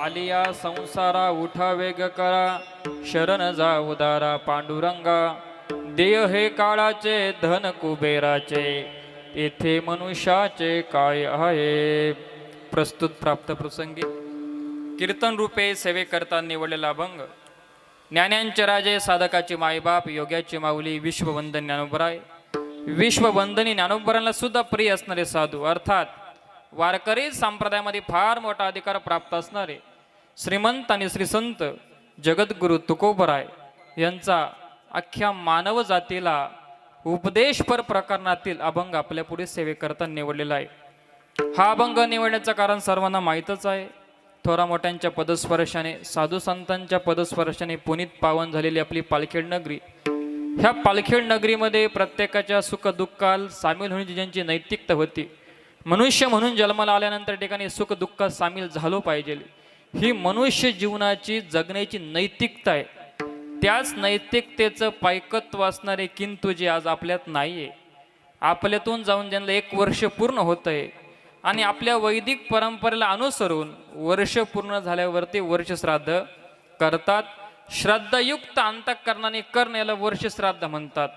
आलिया संसारा उठा वेग करा, शरण जा उदारा पांडुरंगा. देय हे काळाचे धन कुबेराचे, येथे मनुष्याचे काय आहे. प्रस्तुत प्राप्त प्रसंगी कीर्तन रूपे सेवेकरता निवडलेला अभंग. ज्ञानांचे राजे साधकाची मायबाप योग्याची माऊली विश्ववंदन ज्ञानोबराय. विश्ववंदनी ज्ञानोबरांना सुद्धा प्रिय असणारे साधू अर्थात वारकरी संप्रदायामध्ये फार मोठा अधिकार प्राप्त असणारे श्रीमंत आणि श्रीसंत जगद्गुरु तुकोबराय यांचा अख्ख्या मानव जातीला उपदेशपर प्रकरणातील अभंग आपल्या पुढे सेवेकरता निवडलेला आहे. हा अभंग निवडण्याचं कारण सर्वांना माहीतच आहे. थोरा मोठ्यांच्या पदस्पर्शाने साधू संतांच्या पदस्पर्शाने पुनीत पावन झालेली आपली पालखेड नगरी. ह्या पालखेड नगरीमध्ये प्रत्येकाच्या सुखदुःखात सामील होण्याची ज्यांची नैतिकता होती, मनुष्य म्हणून जन्माला आल्यानंतर ठिकाणी सुखदुःखात सामील झालो पाहिजे, ही मनुष्य जीवनाची जगण्याची नैतिकता आहे. त्याच नैतिकतेचं पायकत्व असणारे किंतु जे आज आपल्यात नाही आहे. आपल्यातून जाऊन ज्यांना 1 वर्ष पूर्ण होत आहे आणि आपल्या वैदिक परंपरेला अनुसरून वर्ष पूर्ण झाल्यावरती वर्षश्राद्ध करतात. श्रद्धायुक्त अंतःकरणाने करण्याला वर्षश्राद्ध म्हणतात.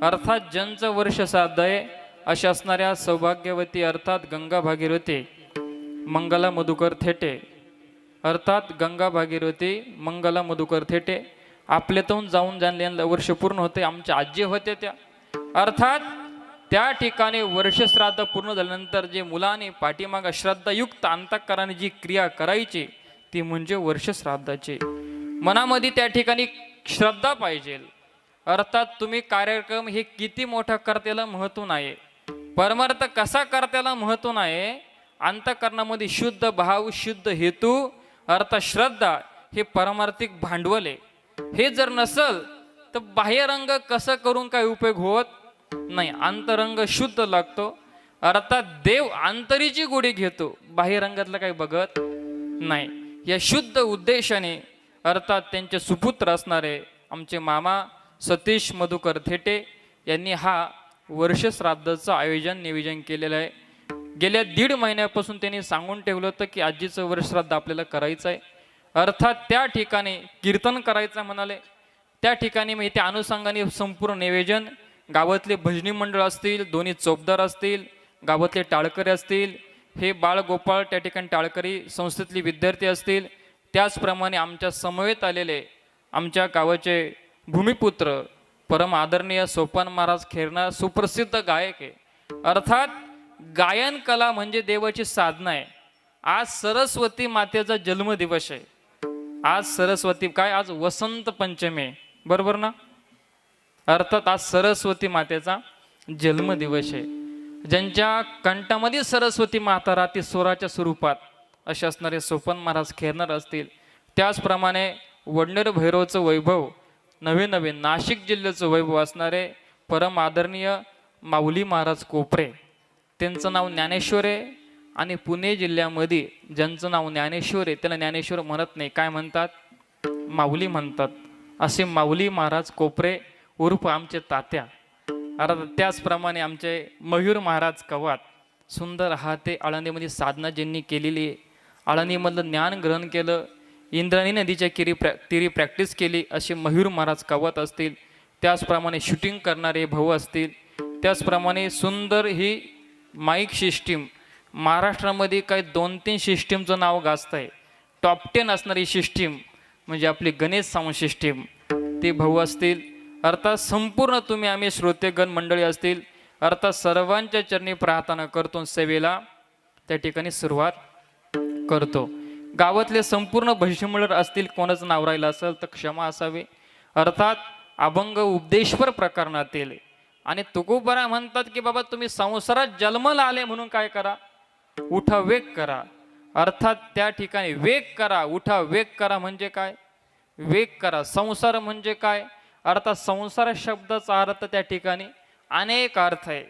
अर्थात ज्यांचं वर्षश्राद्ध आहे अशा असणाऱ्या सौभाग्यवती अर्थात गंगा भागीरथी मंगला मधुकर थेटे अर्थात गंगा भागीरथी मंगला मधुकर थेटे आपल्यातून जाऊन ज्यांना वर्ष पूर्ण होते, आमच्या आजी होत्या त्या. अर्थात त्या ठिकाणी वर्षश्राद्ध पूर्ण झाल्यानंतर जे मुलाने पाठीमागा श्रद्धायुक्त अंतःकरणाने जी क्रिया करायची ती म्हणजे वर्षश्राद्धाची. मनामध्ये त्या ठिकाणी श्रद्धा पाहिजे. अर्थात तुम्ही कार्यक्रम हे किती मोठा करतेला महत्व नाही, परमार्थ कसा करतेला महत्व नाही. अंतःकरणामध्ये शुद्ध भाव शुद्ध हेतू अर्थात श्रद्धा हे परमार्थिक भांडवल आहे. हे जर नसल तर बाह्यरंग कसं करून काय उपयोग होत नाही. अंतरंग शुद्ध लागतो. अर्थात देव अंतरीची गोडी घेतो, बाह्यरंगातलं काही बघत नाही. या शुद्ध उद्देशाने अर्थात त्यांचे सुपुत्र असणारे आमचे मामा सतीश मधुकर थेटे यांनी हा वर्षश्राद्धाचं आयोजन नियोजन केलेलं आहे. गेल्या 1.5 महिन्यापासून त्यांनी सांगून ठेवलं होतं की आजीचं वर्षश्राद्ध आपल्याला करायचं आहे. अर्थात त्या ठिकाणी कीर्तन करायचं म्हणाले. त्या ठिकाणी मी त्या अनुषंगाने संपूर्ण नियोजन गावातले भजनी मंडळ असतील, दोन्ही चोपदार असतील, गावातले टाळकरी असतील, हे बाळगोपाळ त्या ठिकाणी टाळकरी संस्थेतले विद्यार्थी असतील, त्याचप्रमाणे आमच्या समवेत आलेले आमच्या गावाचे भूमिपुत्र परम आदरणीय सोपान महाराज खेरणार सुप्रसिद्ध गायक आहे. अर्थात गायन कला म्हणजे देवाची साधना आहे. आज सरस्वती मातेचा जन्मदिवस आहे. आज सरस्वती काय, आज वसंत पंचमी आहे, बरोबर ना. अर्थात आज सरस्वती मातेचा जन्मदिवस आहे. ज्यांच्या कंठामध्ये सरस्वती माता राहते स्वराच्या स्वरूपात असे असणारे सोपान महाराज खेरणार असतील. त्याचप्रमाणे वडनेर भैरवचं वैभव नवे नाशिक जिल्ह्याचं वैभव असणारे परम आदरणीय माऊली महाराज कोपरे, त्यांचं नाव ज्ञानेश्वर आहे. आणि पुणे जिल्ह्यामध्ये ज्यांचं नाव ज्ञानेश्वर आहे त्याला ज्ञानेश्वर म्हणत नाही, काय म्हणतात, माऊली म्हणतात. असे माऊली महाराज कोपरे उर्फ आमचे तात्या. अर्थात त्याचप्रमाणे आमचे मयूर महाराज कवात सुंदर हा ते आळंदीमध्ये साधना ज्यांनी केलेली आहे. आळंदीमधलं ज्ञान ग्रहण केलं, इंद्रायणी नदीच्या तीरी प्रॅक्टिस केली असे मयूर महाराज कवात असतील. त्याचप्रमाणे शूटिंग करणारे भाऊ असतील. त्याचप्रमाणे सुंदर ही माईक सिस्टीम महाराष्ट्रामध्ये काही 2-3 सिस्टीमचं नाव गाजत आहे. टॉप 10 असणारी सिस्टीम म्हणजे आपली गणेश साऊंड सिस्टीम, ते भाऊ असतील. अर्थात संपूर्ण तुम्ही आम्ही श्रोतेगण मंडळी असतील. अर्थात सर्वांच्या चरणी प्रार्थना करतो, सेवेला त्या ठिकाणी सुरुवात करतो. गावातले संपूर्ण भजमंडळ असतील, कोणाचं नाव राहिलं असेल तर क्षमा असावी. अर्थात अभंग उपदेशपर प्रकरणातील आणि तुकोबरा म्हणतात की बाबा तुम्ही संसारात जन्माला आले म्हणून काय करा, उठा वेग करा. अर्थात त्या ठिकाणी वेग करा, उठा वेग करा म्हणजे काय, वेग करा. संसार म्हणजे काय, अर्थात संसार शब्दाचा अर्थ त्या ठिकाणी अनेक अर्थ आहे.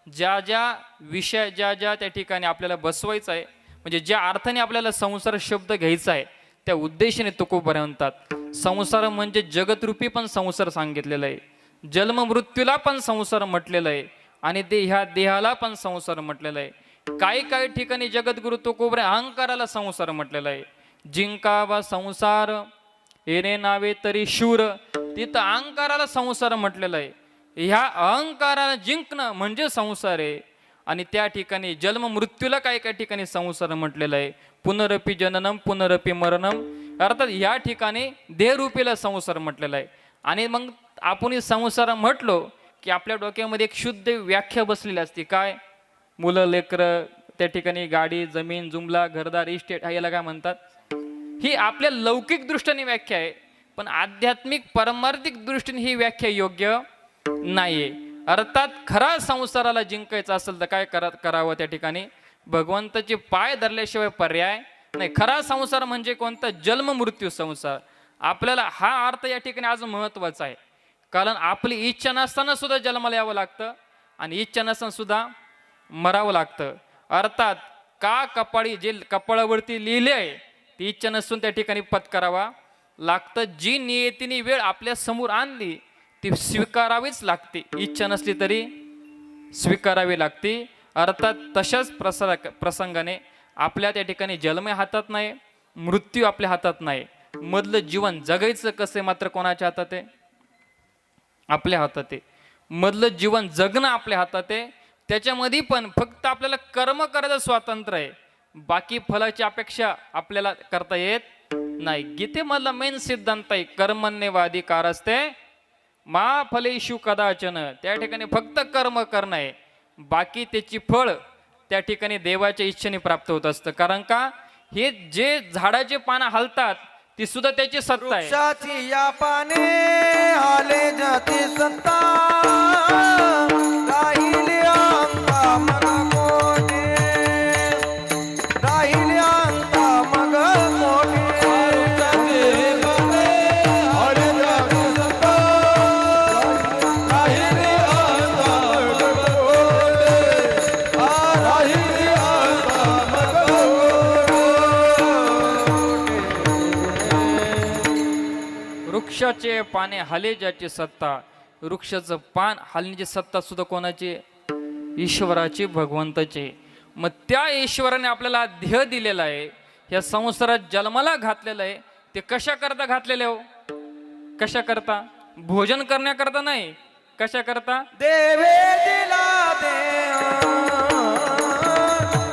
ज्या ज्या विषय ज्या त्या ठिकाणी आपल्याला बसवायचं आहे, म्हणजे ज्या अर्थाने आपल्याला संसार शब्द घ्यायचा आहे त्या उद्देशाने तुकोबरा म्हणतात. संसार म्हणजे जगतरूपी पण संसार सांगितलेला आहे, जन्म मृत्यूला पण संसार म्हटलेलं आहे आणि ह्या देहाला पण संसार म्हटलेला आहे. काही ठिकाणी जगद्गुरु तुकोबरा अहंकाराला संसार म्हटलेला आहे, जिंकावा संसार येणे नावे तरी शूर. तिथं अहंकाराला संसार म्हटलेलं आहे. ह्या अहंकाराला जिंकणं म्हणजे संसार आहे. आणि त्या ठिकाणी जन्म मृत्यूला काही काही ठिकाणी संसार म्हटलेलं आहे. पुनरपी जननम पुनरपी मरणम, अर्थात या ठिकाणी देहरूपीला संसार म्हटलेला आहे. आणि मग आपण संसार म्हटलो की आपल्या डोक्यामध्ये एक शुद्ध व्याख्या बसलेली असते. काय? मुलं लेकरं, त्या ठिकाणी गाडी जमीन जुमला घरदार इस्टेट, हा याला काय म्हणतात? ही आपल्या लौकिक दृष्टीने व्याख्या आहे, पण आध्यात्मिक परमार्थिक दृष्टीने ही व्याख्या योग्य नाहीये. अर्थात खरा संसाराला जिंकायचं असेल तर काय करावं? त्या ठिकाणी भगवंताचे पाय धरल्याशिवाय पर्याय नाही. खरा संसार म्हणजे कोणता? जन्म मृत्यू संसार. आपल्याला हा अर्थ या ठिकाणी आज महत्वाचा आहे. कारण आपली इच्छा नसताना सुद्धा जन्माला यावं लागतं आणि इच्छा नसताना सुद्धा मरावं लागतं. अर्थात का कपाळी जे कपाळावरती लिहिले आहे ती इच्छा नसून त्या ठिकाणी पत्करावा लागतं. जी नियतीने वेळ आपल्या समोर आणली ती स्वीकारावीच लागते. इच्छा नसली तरी स्वीकारावी लागते. अर्थात तशाच प्रसंगाने आपल्या त्या ठिकाणी जन्म हातात नाही, मृत्यू आपल्या हातात नाही. मधलं जीवन जगायचं कसं मात्र कोणाच्या हातात आहे? आपल्या हातात आहे. मधलं जीवन जगणं आपल्या हातात आहे. त्याच्यामध्ये पण फक्त आपल्याला कर्म करायचं स्वातंत्र्य आहे. बाकी फलाची अपेक्षा आपल्याला करता येत नाही. गीतेमधला मेन सिद्धांत आहे कर्मण्येवाधिकारस्ते मा फलेषु कदाचन. त्या ठिकाणी फक्त कर्म करणं आहे, बाकी त्याची फळ त्या ठिकाणी देवाच्या इच्छेने प्राप्त होत असतं. कारण का? हे जे झाडाचे पानं हलतात ती सुद्धा त्याची सत्ता आहे. वृक्षाची या पाने हाले जाती सत्ता, राहिले अंता मग मोठे, राहिले अंता मग मोठे. वृक्षाची पाने हाले जाती सत्ता, राहिले अंता मग मोठे, राहिले अंता मग वृक्षाचे पाने हाले ज्याची सत्ता. वृक्षाचं पान हालण्याची सत्ता सुद्धा कोणाची? ईश्वराची, भगवंताची. मग त्या ईश्वराने आपल्याला ध्येय दिलेला आहे, या संसारात जन्माला घातलेलं आहे. ते कशा करता घातलेले हो? कशा करता? भोजन करण्याकरता नाही. कशा करता? देवे दिला देव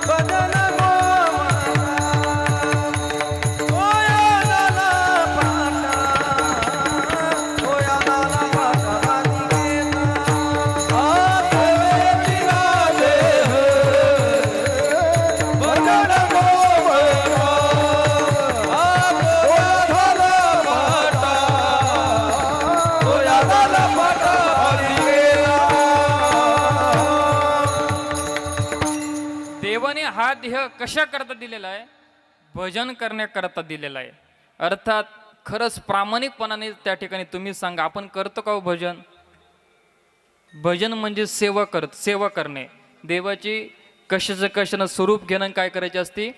बदन देवाने हा देह कशा करता दिलेला आहे? भजन करण्याकरता दिलेला आहे. अर्थात खरंच प्रामाणिकपणाने त्या ठिकाणी तुम्ही सांगा, आपण करतो का भजन? भजन म्हणजे सेवा करणे. देवाची कशानं स्वरूप घेणं, काय करायची असते?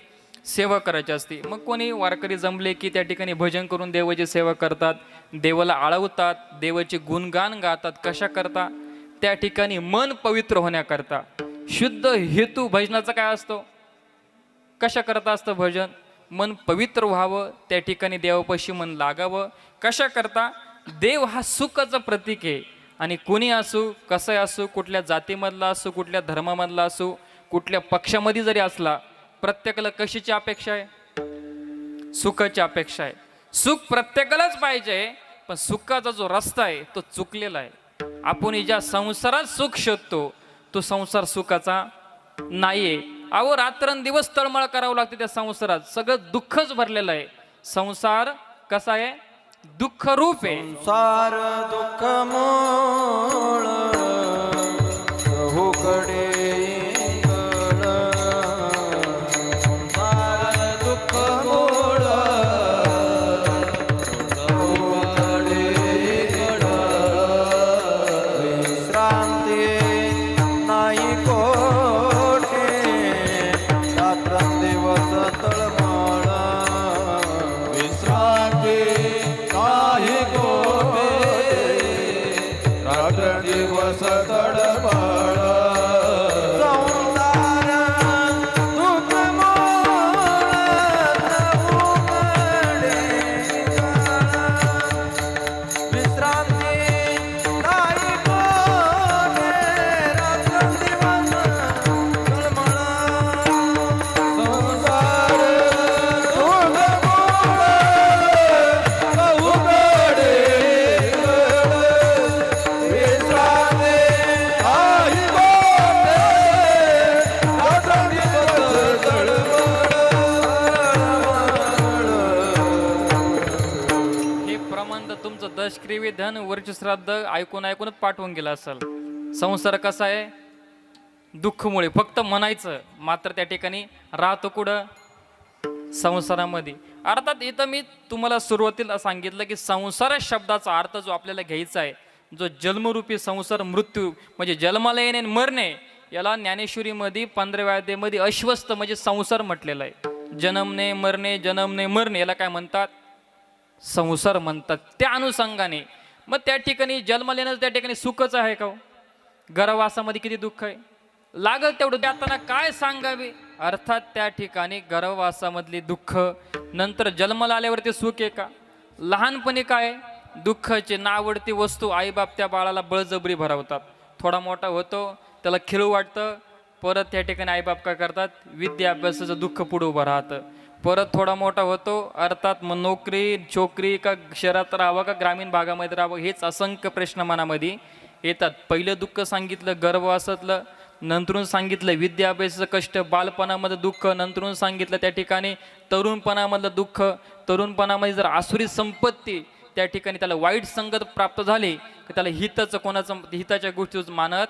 सेवा करायची असते. मग कोणी वारकरी जमले की त्या ठिकाणी भजन करून देवाची सेवा करतात, देवाला आळवतात, देवाचे गुणगान गातात. कशा करता? त्या ठिकाणी मन पवित्र होण्याकरता. शुद्ध हेतू भजनाचा काय असतो? कशा करता असतं भजन? मन पवित्र व्हावं, त्या ठिकाणी देवापाशी मन लागावं. कशा करता? देव हा सुखाचं प्रतीक आहे. आणि कोणी असो, कसं असो, कुठल्या जातीमधला असो, कुठल्या धर्मामधला असो, कुठल्या पक्षामध्ये जरी असला, प्रत्येकाला कशाची अपेक्षा आहे? सुखाची अपेक्षा आहे. सुख प्रत्येकालाच पाहिजे, पण सुखाचा जो रस्ता आहे तो चुकलेला आहे. आपण ज्या संसारात सुख शोधतो तो संसार सुखाचा नाहीये. अहो रात्रंदिवस तळमळ करावं लागते त्या संसारात. सगळं दुःखच भरलेलं आहे. संसार कसा आहे? दुःख रूप आहे. संसार दुःख मूळ बहुकडे इंगळ. संसार दुःख मूळ बहुकडे इंगळ. विश्रांती नाही कोठे, रात्रंदिवस तळमळ. विश्रांती नाही कोठे, रात्रंदिवस तुमचं दशक्रिवी धन वरचे श्राद्ध ऐकून ऐकूनच पाठवून गेला असेल. संसार कसा आहे? दुःखमुळे फक्त म्हणायचं, मात्र त्या ठिकाणी राहतो कुठं? संसारामध्ये. अर्थात इथं मी तुम्हाला सुरुवातीला सांगितलं की संसार शब्दाचा अर्थ जो आपल्याला घ्यायचा आहे, जो जन्मरूपी संसार, मृत्यू म्हणजे जन्माला येणे आणि मरणे, याला ज्ञानेश्वरीमध्ये 15व्या अध्यायामध्ये अश्वस्थ म्हणजे संसार म्हटलेला आहे. जन्मने मरणे, जन्मने मरणे याला काय म्हणतात? संसार म्हणतात. त्या अनुषंगाने मग त्या ठिकाणी जन्माला येणं त्या ठिकाणी सुखच आहे का? गर्भवासामध्ये किती दुःख आहे, लागल तेवढं देताना काय सांगावे. अर्थात त्या ठिकाणी गर्भवासामधली दुःख, नंतर जन्माला आल्यावरती सुख आहे का? लहानपणी काय दुःखाची नावडती वस्तू आईबाप त्या बाळाला बळजबरी भरवतात. थोडा मोठा होतो, त्याला खेळू वाटतं, परत त्या ठिकाणी आईबाप काय करतात? विद्या अभ्यासाचं दुःख पुढं उभं राहतं. परत थोडा मोठा होतो, अर्थात मग नोकरी छोकरी का शहरात राहावं का ग्रामीण भागामध्ये राहावं, हेच असंख्य प्रश्न मनामध्ये येतात. पहिलं दुःख सांगितलं गर्भवासातलं, नंतरून सांगितलं विद्या अभ्यासाचं कष्ट, बालपणामध्ये दुःख, नंतरून सांगितलं त्या ठिकाणी तरुणपणामधलं दुःख. तरुणपणामध्ये जर आसुरी संपत्ती त्या ठिकाणी त्याला वाईट संगत प्राप्त झाली की त्याला हिताचं कोणाचं हिताच्या गोष्टी मानत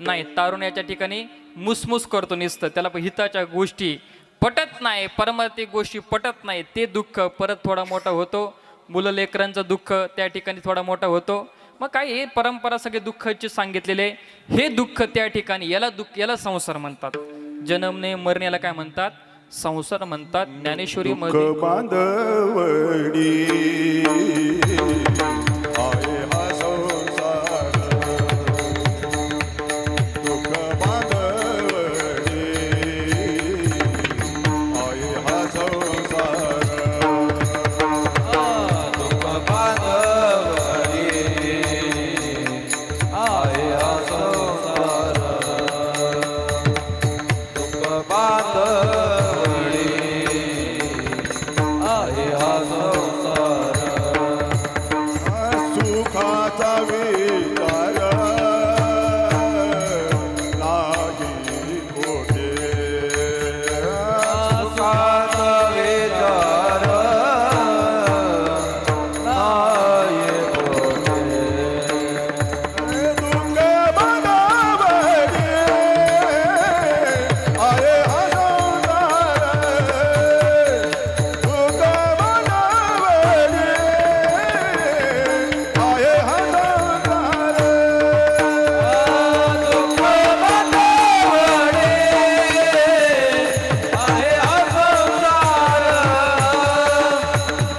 नाही. तारुण्याच्या ठिकाणी मुसमुस करतो नुसतं, त्याला हिताच्या गोष्टी पटत नाही, परमार्थिक गोष्टी पटत नाही. ते दुःख परत थोडा मोठा होतो, मुलं लेकरांचं दुःख त्या ठिकाणी थोडा मोठा होतो. मग काय हे परंपरा सगळे दुःखाचे सांगितलेले, हे दुःख त्या ठिकाणी याला संसार म्हणतात. जन्मने मरणे याला काय म्हणतात? संसार म्हणतात. ज्ञानेश्वरी मध्ये बांधवडी आहे हा संसार, दुःख बांधवडी आहे हा संसार, दुःख बांधवडी आहे हा संसार, दुःख बांधवडी आहे हा संसार. सुखाचा विचार लागी कोठे, सुखाचा विचार नाही कोठे, दुःख बांधवडी आहे हा संसार, दुःख बांधवडी आहे हा संसार. दुःख बांधवडी आहे हा संसार,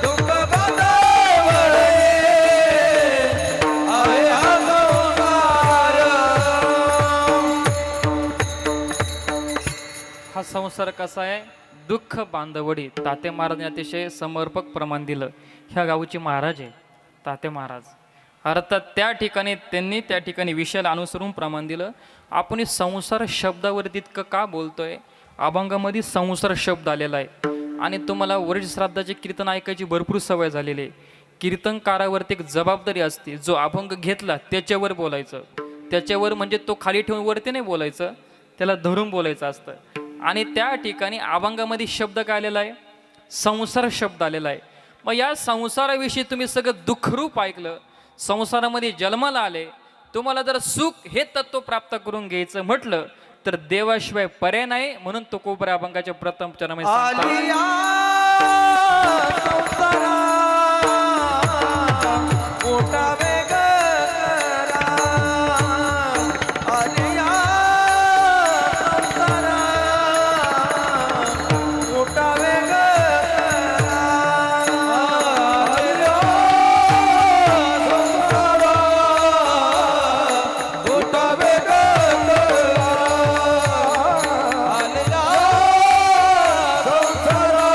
दुःख बांधवडी आहे हा संसार. हा संसार कसा आहे? दुःख बांधवडी. ताते महाराजांनी अतिशय समर्पक प्रमाण दिलं. ह्या गावचे महाराज आहे ताते महाराज. अर्थात त्या ठिकाणी त्यांनी त्या ठिकाणी विषयाला अनुसरून प्रमाण दिलं. आपण संसार शब्दावरती इतकं का बोलतोय? अभंगामध्ये संसार शब्द आलेला आहे आणि तुम्हाला वरील श्राद्धाचे कीर्तन ऐकायची भरपूर सवय झालेली आहे. कीर्तनकारावरती एक जबाबदारी असते, जो अभंग घेतला त्याच्यावर बोलायचं. त्याच्यावर म्हणजे तो खाली ठेवून वरती नाही बोलायचं, त्याला धरून बोलायचं असतं. आणि त्या ठिकाणी अभंगामध्ये शब्द काय आलेला आहे? संसार शब्द आलेला आहे. मग या संसाराविषयी तुम्ही सगळं दुःखरूप ऐकलं, संसारामध्ये जन्माला आले, तुम्हाला जर सुख हे तत्व प्राप्त करून घ्यायचं म्हटलं तर देवाशिवाय पर्याय नाही. म्हणून तो कोपऱ्या अभंगाच्या प्रथम चरणामध्ये सांगतात, आलिया संसारा मोठा वेगळा, आलिया संसारा मोठा वेगळा, आलिया संसारा मोठा वेगळा, आलिया संसारा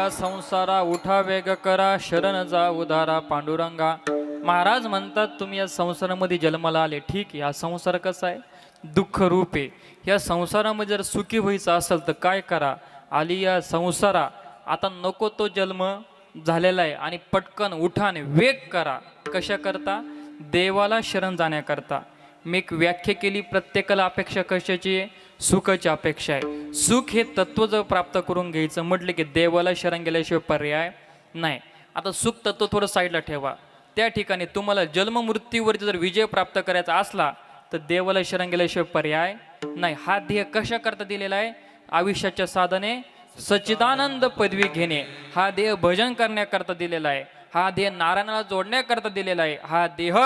या संसारा उठा वेग करा, शरण जा उदारा पांडुरंगा. महाराज म्हणतात तुम्ही या संसारामध्ये जन्माला आले, ठीक आहे. हा संसार कसा आहे? दुःख रूप आहे. या संसारामध्ये जर सुखी व्हायचं असेल तर काय करा? आली या संसारा, आता नको तो जन्म झालेला आहे आणि पटकन उठाने वेग करा. कशा करता? देवाला शरण जाण्याकरता. मी एक व्याख्या केली, प्रत्येकाला अपेक्षा कशाची आहे? सुखाची अपेक्षा आहे. सुख हे तत्व जर प्राप्त करून घ्यायचं म्हटलं की देवाला शरण गेल्याशिवाय पर्याय नाही. आता सुख तत्व थोडं साईडला ठेवा. त्या ठिकाणी तुम्हाला जन्ममृत्यूवरती जर विजय प्राप्त करायचा असला तर देवाला शरण गेल्याशिवाय पर्याय नाही. हा ध्येय कशा करता दिलेला आहे? आयुष्याच्या साधने सच्चिदानंद पदवी घेणे. हा देह भजन करण्याकरता दिलेला आहे. हा देह नारायणाला जोडण्याकरता दिलेला आहे. हा देह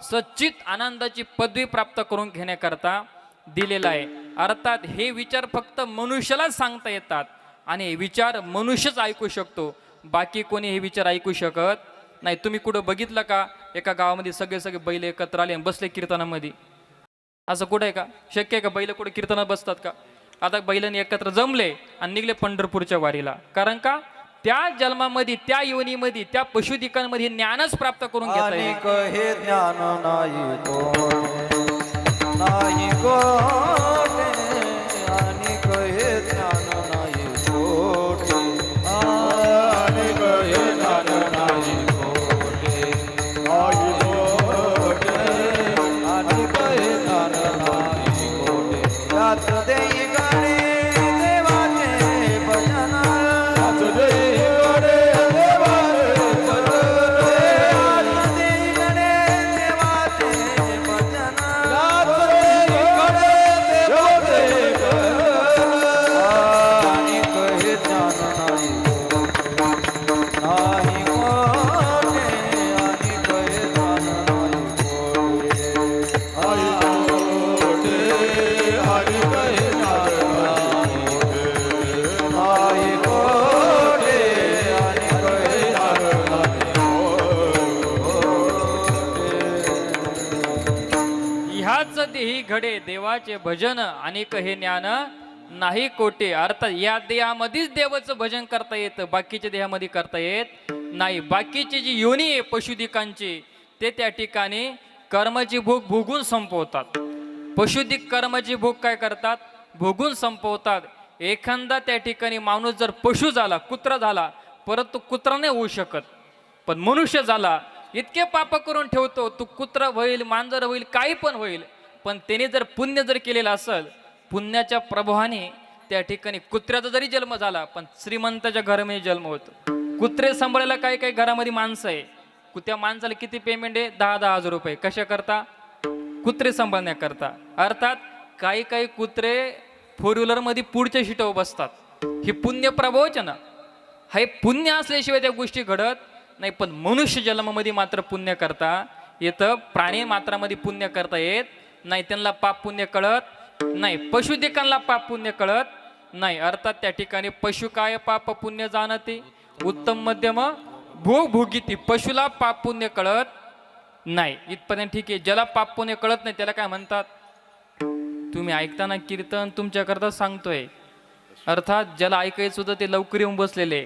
सच्चित आनंदाची पदवी प्राप्त करून घेण्याकरता दिलेला आहे. अर्थात हे विचार फक्त मनुष्यालाच सांगता येतात आणि हे विचार मनुष्यच ऐकू शकतो, बाकी कोणी हे विचार ऐकू शकत नाही. तुम्ही कुठं बघितलं का एका गावामध्ये सगळे बैल एकत्र आले आणि बसले कीर्तनामध्ये? असं कुठं आहे का? शक्य आहे का? बैल कुठे कीर्तनात बसतात का? आता बैलांनी एकत्र जमले आणि निघले पंढरपूरच्या वारीला. कारण का? त्या जन्मामध्ये, त्या योनीमध्ये, त्या पशुधिकांमध्ये ज्ञानच प्राप्त करून घेता येईल. अनेक हे ज्ञान नाही कोठे, अनेक हे ज्ञान नाही कोठे, अनेक हे ज्ञान नाही कोठे, नाही कोठे, अनेक हे ज्ञान नाही कोठे. यात देई गणे देवाचे भजन, याच देई गणे देवाचे भजन, यात देई गणे देवाचे भजन, याच देई गणे देवाचे भजन. अनेक हे ज्ञान नाही नाही कोठे, अनेक हे ज्ञान नाही कोठे. आई कोठे, आई कहे ज्ञान नाही कोठे, आई कोठे, अनेक हे ज्ञान नाही ह्याच देही घडे देवाचे भजन, अनेक हे ज्ञान नाही कोटे. अर्थात या देहामध्येच देवाचं भजन करता येतं, बाकीच्या देहामध्ये करता येत नाही. बाकीची जी योनी आहे पशुधिकांची, ते त्या ठिकाणी कर्माची भोग भोगून संपवतात. पशुधिक कर्माची भोग काय करतात? भोगून संपवतात. एखादा त्या ठिकाणी माणूस जर पशु झाला, कुत्रा झाला, परत तो कुत्रा नाही होऊ शकत. पण मनुष्य झाला, इतके पाप करून ठेवतो, तू कुत्रा होईल, मांजर होईल, काही पण होईल, पण त्याने जर पुण्य जर केलेलं असेल, पुण्याच्या प्रभावाने त्या ठिकाणी कुत्र्याचा जरी जन्म झाला, पण श्रीमंताच्या घरामध्ये जन्म होतो. कुत्रे सांभाळायला काही काही घरामध्ये माणसं आहे. त्या माणसाला किती पेमेंट आहे? 10,000 10,000 रुपये. कशा करता? कुत्रे सांभाळण्याकरता. अर्थात काही काही कुत्रे 4 व्हीलरमध्ये पुढच्या शिटावर बसतात. हे पुण्य प्रभावच ना. हे पुण्य असल्याशिवाय त्या गोष्टी घडत नाही. पण मनुष्य जन्मामध्ये मात्र पुण्य करता येतं, प्राणी मात्रामध्ये पुण्य करता येत नाही. त्यांना पाप पुण्य कळत नाही. पशुधिकांना पाप पुण्य कळत नाही. अर्थात त्या ठिकाणी पशु काय पाप पुण्य जाणते, उत्तम मध्यम भोग भोगिती. पशुला पाप पुण्य कळत नाही. इथपर्यंत ठीक आहे. ज्याला पाप पुण्य कळत नाही त्याला काय म्हणतात? तुम्ही ऐकताना कीर्तन तुमच्याकरता सांगतोय. अर्थात ज्याला ऐकायचं होतं ते लवकर येऊन बसलेले,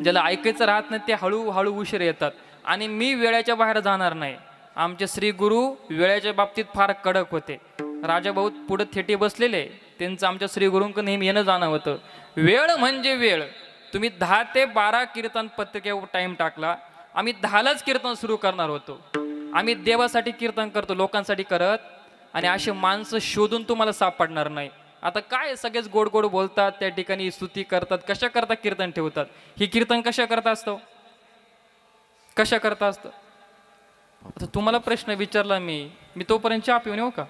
ज्याला ऐकायचं राहत नाही ते हळूहळू उशीर येतात. आणि मी वेळेच्या बाहेर जाणार नाही. आमचे श्री गुरु वेळेच्या बाबतीत फार कडक होते. राजाभाऊ पुढे थेटे बसलेले, त्यांचं आमच्या श्री गुरूंकडे नेहमी येणं जाणं होतं. वेळ म्हणजे वेळ. तुम्ही 10 ते 12 कीर्तन पत्रिकेवर टाइम टाकला, आम्ही 10लाच कीर्तन सुरू करणार होतो. आम्ही देवासाठी कीर्तन करतो, लोकांसाठी करत. आणि असे माणसं शोधून तुम्हाला सापडणार नाही. आता काय सगळेच गोड गोड बोलतात, त्या ठिकाणी स्तुती करतात, कशा करता कीर्तन ठेवतात. ही कीर्तन कशा करता असतं? कशा करता असतं? आता तुम्हाला प्रश्न विचारला मी तोपर्यंत चहा पिऊन येऊ का?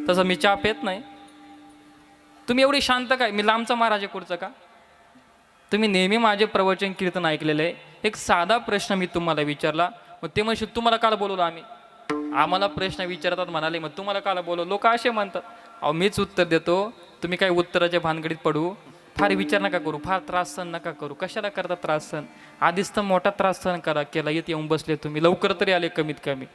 तसं मी चहा पेत नाही. तुम्ही एवढी शांत काय? मी लांबचा महाराज कुठचं का? तुम्ही नेहमी माझे प्रवचन कीर्तन ऐकलेलं आहे. एक साधा प्रश्न मी तुम्हाला विचारला, मग ते म्हणशील तुम्हाला काल बोलवलं आम्ही? आम्हाला प्रश्न विचारतात म्हणाले, मग तुम्हाला काल बोलवलं? लोक असे म्हणतात. अहो मीच उत्तर देतो, तुम्ही काय उत्तराच्या भानगडीत पडू. फार विचार नका करू, फार त्रास सहन नका करू. कशाला करता त्रास सहन? आधीच तर मोठा त्रास सहन केला, येऊन बसले तुम्ही. लवकर तरी आले कमीत कमी.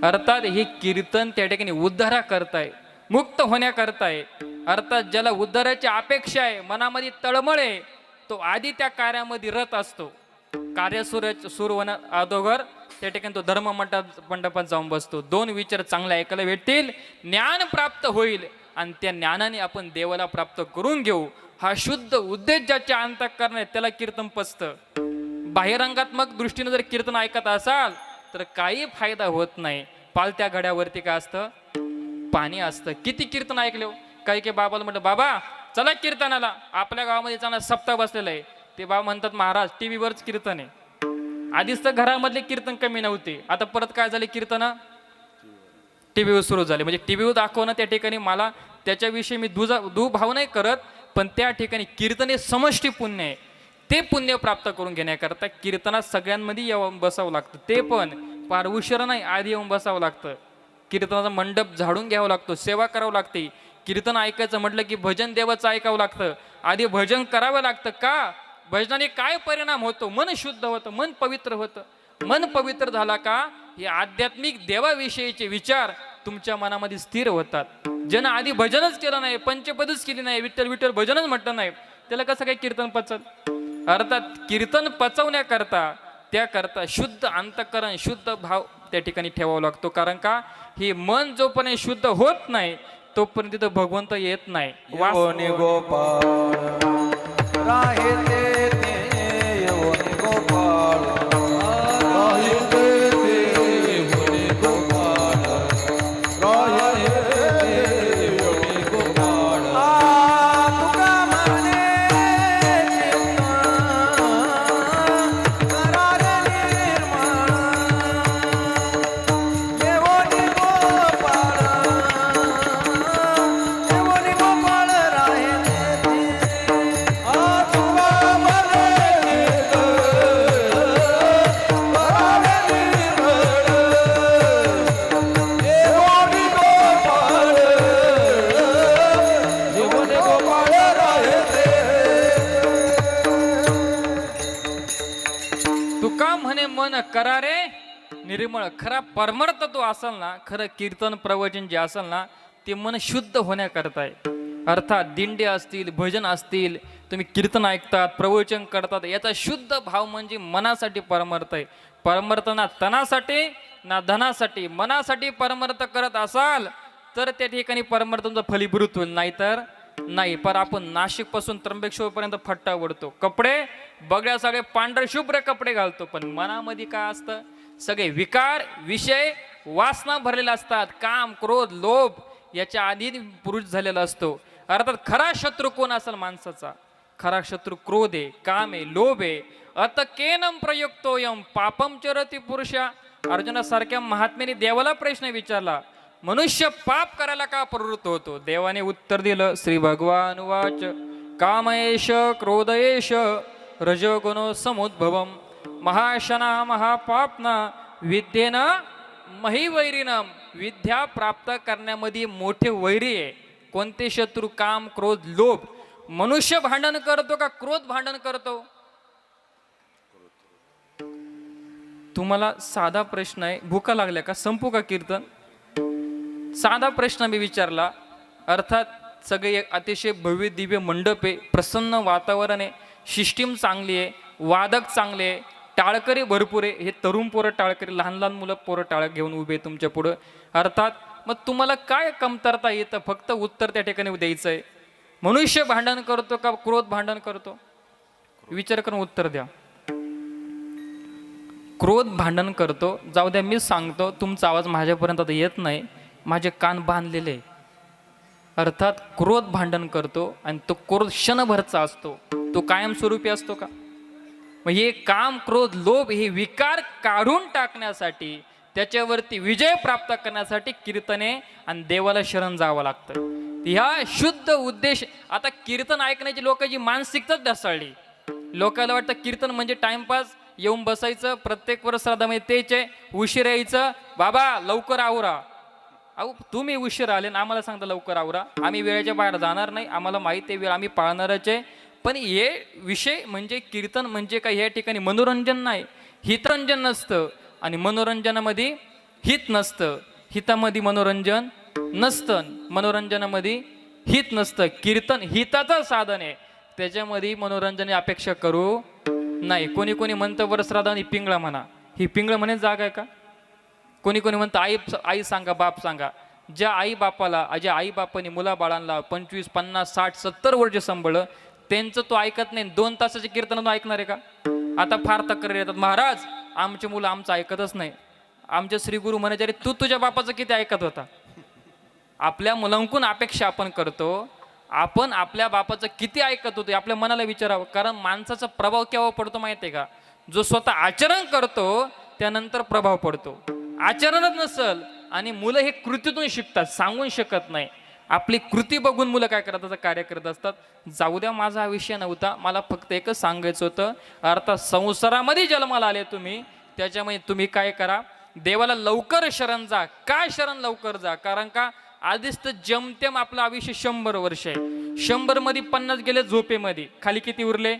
अर्थात हे कीर्तन त्या ठिकाणी उद्धारा करताय, मुक्त होण्याकरताय. अर्थात ज्याला उद्धाराची अपेक्षा आहे, मनामध्ये तळमळ आहे, तो आधी त्या कार्यामध्ये रत असतो. कार्य सुरू होण्या अगोदर त्या ठिकाणी तो धर्म मंडपात जाऊन बसतो. 2 विचार चांगले ऐकायला भेटतील, ज्ञान प्राप्त होईल आणि त्या ज्ञानाने आपण देवाला प्राप्त करून घेऊ. हा शुद्ध उद्देश ज्याच्या अंतःकरण आहे त्याला कीर्तन पचतं. बाह्यरंगात्मक दृष्टीने जर कीर्तन ऐकत असाल तर काही फायदा होत नाही. पालत्या घड्यावरती काय असतं? पाणी असतं. किती कीर्तन ऐकले हो. काही बाबाला म्हटलं, बाबा चला कीर्तनाला, आपल्या गावामध्ये चांगला सप्ताह बसलेला आहे. ते बाबा म्हणतात, महाराज टीव्हीवरच कीर्तन आहे. आधीच तर घरामधले कीर्तन कमी नव्हते, आता परत काय झाले, कीर्तन टीव्हीवर सुरू झाले. म्हणजे टीव्हीवर दाखवणं त्या ठिकाणी मला त्याच्याविषयी मी दुभाव नाही करत, पण त्या ठिकाणी कीर्तन हे समष्टी पुण्य आहे. ते पुण्य प्राप्त करून घेण्याकरता कीर्तनात सगळ्यांमध्ये येऊन बसावं लागतं. ते पण फार उशिरा नाही, आधी येऊन बसावं लागतं. कीर्तनाचा मंडप झाडून घ्यावा लागतो, सेवा करावं लागते. कीर्तन ऐकायचं म्हटलं की भजन देवाचं ऐकावं लागतं. आधी भजन करावं लागतं. का? भजनाने काय परिणाम होतो? मन शुद्ध होतं, मन पवित्र होतं. मन पवित्र झाला का हे आध्यात्मिक देवाविषयीचे विचार तुमच्या मनामध्ये स्थिर होतात. ज्यानं आधी भजनच केलं नाही, पंचपदच केली नाही, विठ्ठल विठ्ठल भजनच म्हटलं नाही, त्याला कसं काही कीर्तन पचत? अर्थात कीर्तन पचवण्याकरता त्याकरता शुद्ध अंतःकरण, शुद्ध भाव त्या ठिकाणी ठेवावा लागतो. कारण का? हे मन जोपर्यंत शुद्ध होत नाही तोपर्यंत तिथं भगवंत येत नाही. योनी गोपाळ राहे ते योनी गोपाळ राहे ते योनी गोपाळ, राहे ते योनी गोपाळ. तुका म्हणे करार निर्मळ योनी गोपाळ योनी गोपाळ राहे ते तुका म्हणे करार निर्मळ योनी गोपाळ, योनी गोपाळ राहे ते. तुका म्हणे मन करारे निर्मळ. खरा परमार्थ तो असेल ना, खरं कीर्तन प्रवचन जे असेल ना, ते मन शुद्ध होण्याकरता आहे. अर्थात दिंडे असतील, भजन असतील, तुम्ही कीर्तन ऐकतात, प्रवचन करतात, याचा शुद्ध भाव म्हणजे मनासाठी परमार्थ आहे. परमार्थ ना तनासाठी ना धनासाठी, मनासाठी परमार्थ करत असाल तर त्या ठिकाणी परमार्थ तुमचा फलीभूत होईल, नाहीतर नाही. पर आपण नाशिक पासून त्र्यंबकेश्वर पर्यंत फट्टा ओढतो, कपडे बघ्या सगळे पांढरे शुभ्र कपडे घालतो, पण मनामध्ये काय असतं? सगळे विकार, विषय, वासना भरलेला असतात. काम, क्रोध, लोभ याच्या आधी पुरुष झालेला असतो. अर्थात खरा शत्रू कोण असेल माणसाचा? खरा शत्रू क्रोध आहे, काम आहे, लोभ आहे. अतकेनम प्रयुक्तोयम पापम चरती पुरुषा. अर्जुनासारख्या महात्म्याने देवाला प्रश्न विचारला, मनुष्य पाप करायला का प्रवृत्त होतो? देवाने उत्तर दिलं, श्री भगवान वाच कामयेश क्रोधयेश रजोगुणो समुद्भवम महाशना महापापना विद्येन महिवैरिनम. विद्या प्राप्त करण्यामध्ये मोठे वैरी आहे. कोणते शत्रू? काम, क्रोध, लोभ. मनुष्य भांडण करतो का क्रोध भांडण करतो? तुम्हाला साधा प्रश्न आहे, भूका लागल्या का? संपू का कीर्तन? साधा प्रश्न मी विचारला. अर्थात सगळे एक अतिशय भव्य दिव्य मंडप आहे, प्रसन्न वातावरण आहे, सिस्टीम चांगली आहे, वादक चांगले आहे, टाळकरी भरपूर आहे. हे तरुण पोरं टाळकरी, लहान लहान मुलं पोरं टाळक घेऊन उभे तुमच्या पुढं. अर्थात मग तुम्हाला काय कमतरता येतं? फक्त उत्तर त्या ठिकाणी द्यायचं आहे. मनुष्य भांडण करतो का क्रोध भांडण करतो? विचार करून उत्तर द्या. क्रोध भांडण करतो. जाऊ द्या, मी सांगतो, तुमचा आवाज माझ्यापर्यंत आता येत नाही, माझे कान बांधलेले. अर्थात क्रोध भांडण करतो आणि तो क्रोध क्षणभरचा असतो, तो कायमस्वरूपी असतो का? मग हे काम, क्रोध, लोभ हे विकार काढून टाकण्यासाठी, त्याच्यावरती विजय प्राप्त करण्यासाठी कीर्तने आणि देवाला शरण जावं लागतं. ह्या शुद्ध उद्देश. आता कीर्तन ऐकण्याची लोकांची मानसिकताच ढासळली. लोकांना वाटतं कीर्तन म्हणजे टाइमपास, येऊन बसायचं, प्रत्येक वर्ष श्राद्धामध्ये तेच आहे, उशीर यायचं, बाबा लवकर आवरा. अहो तुम्ही उशीर आले ना आम्हाला सांगता लवकर आवरा, आम्ही वेळेच्या बाहेर जाणार नाही, आम्हाला माहिती आहे वेळ आम्ही पाळणारच आहे. पण हे विषय म्हणजे कीर्तन म्हणजे काय, या ठिकाणी मनोरंजन नाही, हितरंजन नसतं. आणि मनोरंजनामध्ये हित नसतं, हितामध्ये मनोरंजन नसतं, मनोरंजनामध्ये हित नसतं. कीर्तन हिताचं साधन आहे. त्याच्यामध्ये मनोरंजनाची अपेक्षा करू नाही. कोणी कोणी म्हणतं वरश्राद्ध आणि पिंगळा म्हणा. ही पिंगळं म्हणे जागा आहे का? कोणी कोणी म्हणतं आई आई सांगा बाप सांगा. ज्या आई बापाने मुलाबाळांना 25, 50, 60, 70 वर्ष सांभाळलं त्यांचं तो ऐकत नाही. 2 तासाचे कीर्तन ऐकणार आहे का? आता फार तक्रार येतात, महाराज आमची मुलं आमचं ऐकतच नाही. आमचे श्री गुरु म्हणायचे अरे तू तुझ्या बापाचं किती ऐकत होता? आपल्या मुलांकडून अपेक्षा आपण करतो, आपण आपल्या बापाचं किती ऐकत होतो आपल्या मनाला विचारावं. कारण माणसाचा प्रभाव केव्हा पडतो माहिती आहे का? जो स्वतः आचरण करतो त्यानंतर प्रभाव पडतो. आचरणच नसल आणि मुलं हे कृतीतून शिकतात, सांगून शकत नाही. आपली कृती बघून मुलं काय करतात, कार्य करत असतात. जाऊ द्या, माझा हा विषय नव्हता. मला फक्त एकच सांगायचं होतं, अर्थात संसारामध्ये जन्माला आले तुम्ही, त्याच्यामध्ये तुम्ही काय करा, देवाला लवकर शरण जा. काय शरण लवकर जा? कारण का आधीच तर जमतेम आपलं आयुष्य 100 वर्ष आहे. 100 मध्ये 50 गेले झोपेमध्ये, खाली किती उरले?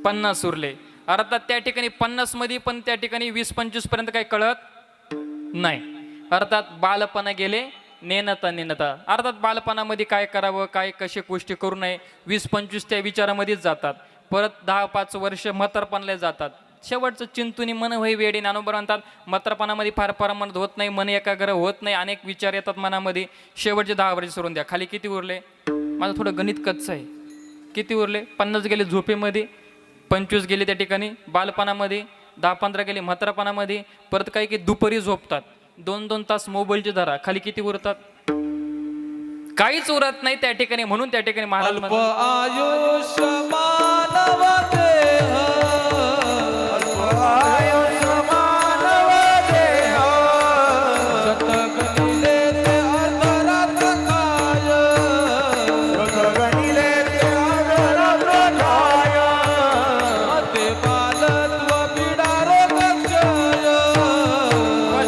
50 उरले. अर्थात त्या ठिकाणी 50 मध्ये पण त्या ठिकाणी 20-25 पर्यंत काही कळत नाही. अर्थात बालपणा गेले नेणता. अर्थात बालपणामध्ये काय करावं, काय कशी गोष्टी करू नये, 20-25 त्या विचारामध्येच जातात. परत 10-5 वर्ष म्हातारपणाला जातात. शेवटचं चिंतुनी मन होई वेडी. ज्ञानोबा म्हणतात म्हातारपणामध्ये फार परमनंत होत नाही, मन एकाग्र होत नाही, अनेक विचार येतात मनामध्ये. शेवटचे 10 वर्ष सोडून द्या. खाली किती उरले? माझं थोडं गणित कच्चं आहे. किती उरले? 50 गेले झोपेमध्ये, 25 गेले त्या ठिकाणी बालपणामध्ये, 10-15 गेले म्हातारपणामध्ये. परत काही की दुपारी झोपतात, 2-2 तास मोबाईलचे धरा. खाली किती उरतात? काहीच उरत नाही त्या ठिकाणी. म्हणून त्या ठिकाणी महाराज अल्प आयुष्य मानव देह, आयुष्य मानव देह, शतगणिले ते अर्धरात्र काय, गणिले ते अर्धरात्र काय, ते बालत्व पिडारोग क्षय,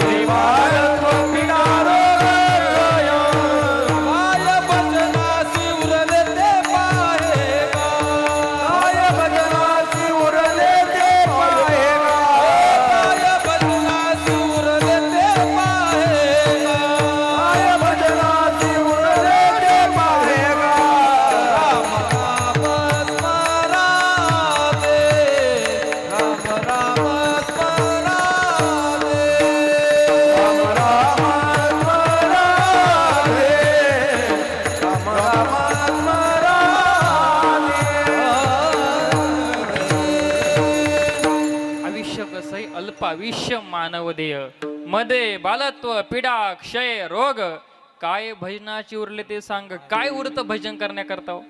ते बालत्व पिडारोग क्षय, काय भजनासी उरले ते पाहे गा, काय भजनासी उरले ते पाहे गा, काय भजनासी उरले ते पाहे गा. काय भजनासी उरले ते पाहे गा. राम राम स्मरा दे, राम राम स्मरा दे, राम राम स्मरा दे, राम राम स्मरा आयुष्य कसंही अल्प आयुष्य मानव देय, मध्ये बालत्व पीडा क्षय रोग. काय भजनाची उरले ते सांग. काय उरतं भजन करण्याकरता हो?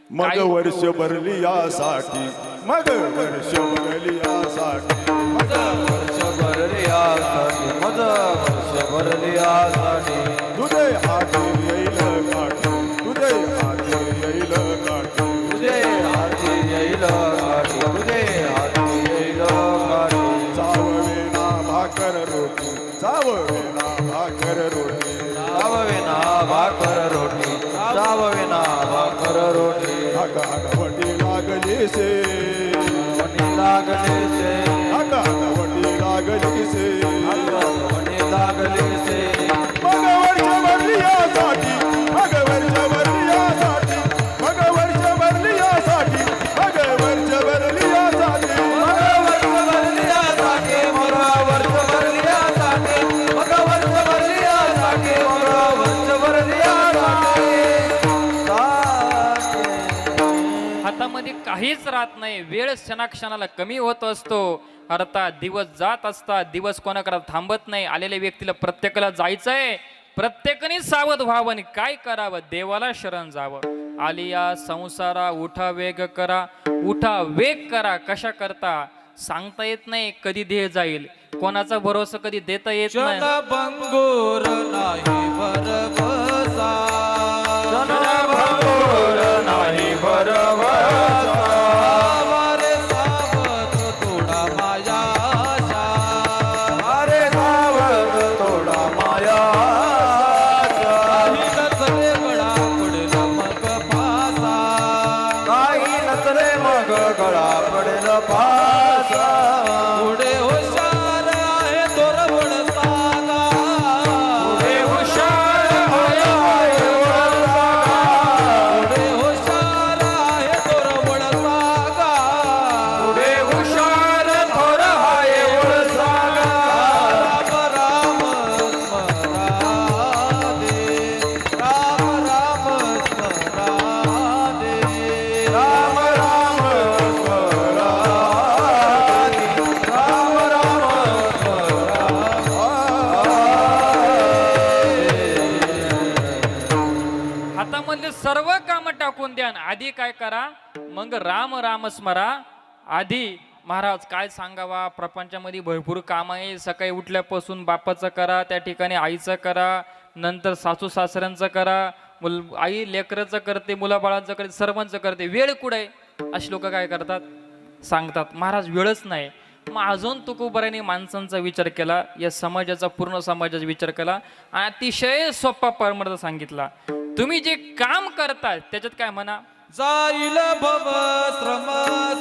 मग काय- वर्ष भरली यासाठी, मग वर्ष भरली यासाठी, मग वर्ष भरली आसाठी, मज वर्ष भरली आसाठी, तुझे हाती येईल काठी, तुझे हाती येईल काठी, तुझे हाती येईल काठी, तुझे हाती येईल काठी. चाववे ना भाकर रोटी, चाववे ना भाकर रोटी, चावविना भाकर रोटी, चावविना भाकर रोटी, वटी लागली से, वटी लागली से, वटी लागली से, वटी लागली से. मग वर्ष भरली यासाठी, मग वर्ष भरली यासाठी, मग वर्ष भरली यासाठी, मग वर्ष भरली यासाठी, वर्ष भरली आसाठी, मला वर्ष भरली आसाठी, मग वर्ष भरली आसाठी, मला वर्ष भरली आसाठी. हातामध्ये काहीच राहत नाही. वेळ क्षणाक्षणाला कमी होत असतो. अर्थात दिवस जात असतात. दिवस कोणाकडे थांबत नाही. आलेल्या व्यक्तीला प्रत्येकाला जायचंय. प्रत्येकाने सावध व्हावं आणि काय करावं? देवाला शरण जावं. आलिया संसारा उठा वेग करा, उठा वेग करा. कशा करता सांगता येत नाही. कधी देह जाईल, कोणाचा भरोसा कधी देता येत नाही. भंगूर नाही भरवसा, भंगूर नाही भरवसा, वारे सावध थोडा माया आशा, अरे सावध थोडा माया काही नसले गळा पडेल मग फासा, काही नसले मग गळा पडेल फासा. पुढे हुशार आहे तोरवड सागा, पुढे हुशार आहे वळसा. ज्ञान आधी काय करा, मग राम राम स्मरा. आधी महाराज काय सांगावा, प्रपंचामध्ये भरपूर काम आहे. सकाळी उठल्यापासून बापाचं करा, त्या ठिकाणी आईचं करा, नंतर सासू सासऱ्यांचं करा, आई लेकराचं करते, मुलाबाळांचं करते, सर्वांचं करते. वेळ कुठे आहे? अशी लोक काय करतात, सांगतात महाराज वेळच नाही. मग अजून तुकोबाराने माणसांचा विचार केला, या समाजाचा, पूर्ण समाजाचा विचार केला आणि अतिशय सोपा परमार्थ सांगितला. तुम्ही जे काम करता त्याच्यात काय म्हणा, जाईल भव श्रम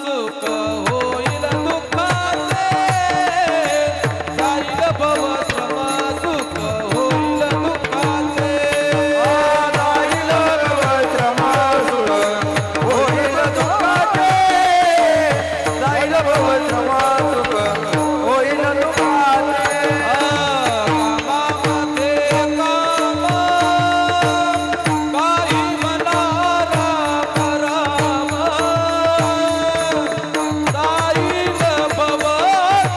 सुख होईल दुःखाचे, जाईल भव श्रम सुख होईल दुःखाचे, जाईल भव श्रम सुख होईल दुःखाचे, जाईल भव श्रम सुख होईल दुःखाचे. कामामध्ये काम काही म्हणा राम राम, जाईल भव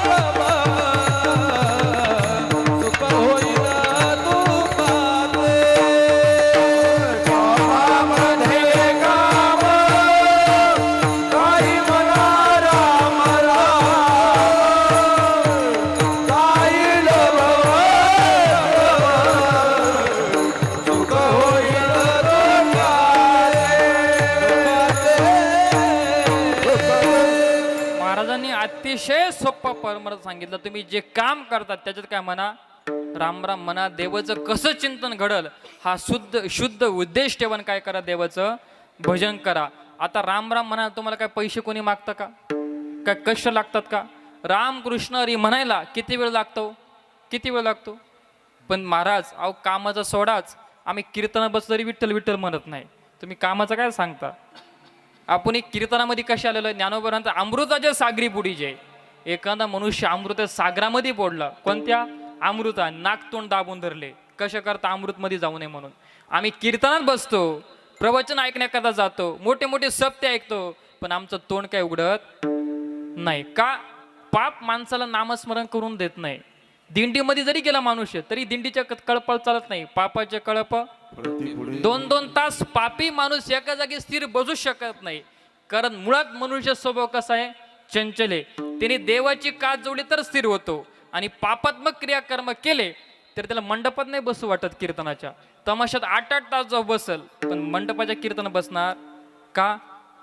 श्रम सुख होईल दुःखाचे. कामामध्ये काम काही म्हणा राम राम, जाईल भव सुख होईल महाराजांनी अतिशय सोपा परमार्थ सांगितलं. तुम्ही जे काम करतात त्याच्यात काय म्हणा, राम राम म्हणा. देवाचं कसं चिंतन घडल हा शुद्ध उद्देश ठेवून काय करा, देवाचं भजन करा. आता राम राम म्हणा, तुम्हाला काय पैसे कोणी मागतं का, काय कष्ट लागतात का? राम कृष्ण हरी म्हणायला किती वेळ लागतो, किती वेळ लागतो? पण महाराज अहो कामाचा सोडाच, आम्ही कीर्तन बस तरी विठ्ठल विठ्ठल म्हणत नाही. तुम्ही कामाचं काय सांगता? आपण एक कीर्तनामध्ये कसे आलेलो आहे, ज्ञानोबरांचा अमृताच्या सागरी बुडी जे, एखादा मनुष्य अमृत सागरामध्ये पडला, कोणत्या अमृता, नाकतोंड दाबून धरले, कशा करता अमृतमध्ये जाऊ नये म्हणून. आम्ही कीर्तनात बसतो, प्रवचन ऐकण्याकरता जातो, मोठे मोठे सप्ते ऐकतो, पण आमचं तोंड काय उघडत नाही का? पाप माणसाला नामस्मरण करून देत नाही. दिंडीमध्ये जरी गेला माणूस तरी दिंडीच्या कळपळ चालत नाही, पापाचे कळप. 2-2 तास पापी माणूस एका जागी स्थिर बसू शकत नाही, कारण मुळात मनुष्य स्वभाव कसा आहे, चंचल आहे. त्याने देवाची कात जोडली तर स्थिर होतो, आणि पापात्मक क्रियाकर्म केले तर त्याला मंडपात नाही बसू वाटत. कीर्तनाच्या तमाशात 8-8 तास जो बसल, पण मंडपाच्या कीर्तन बसणार का?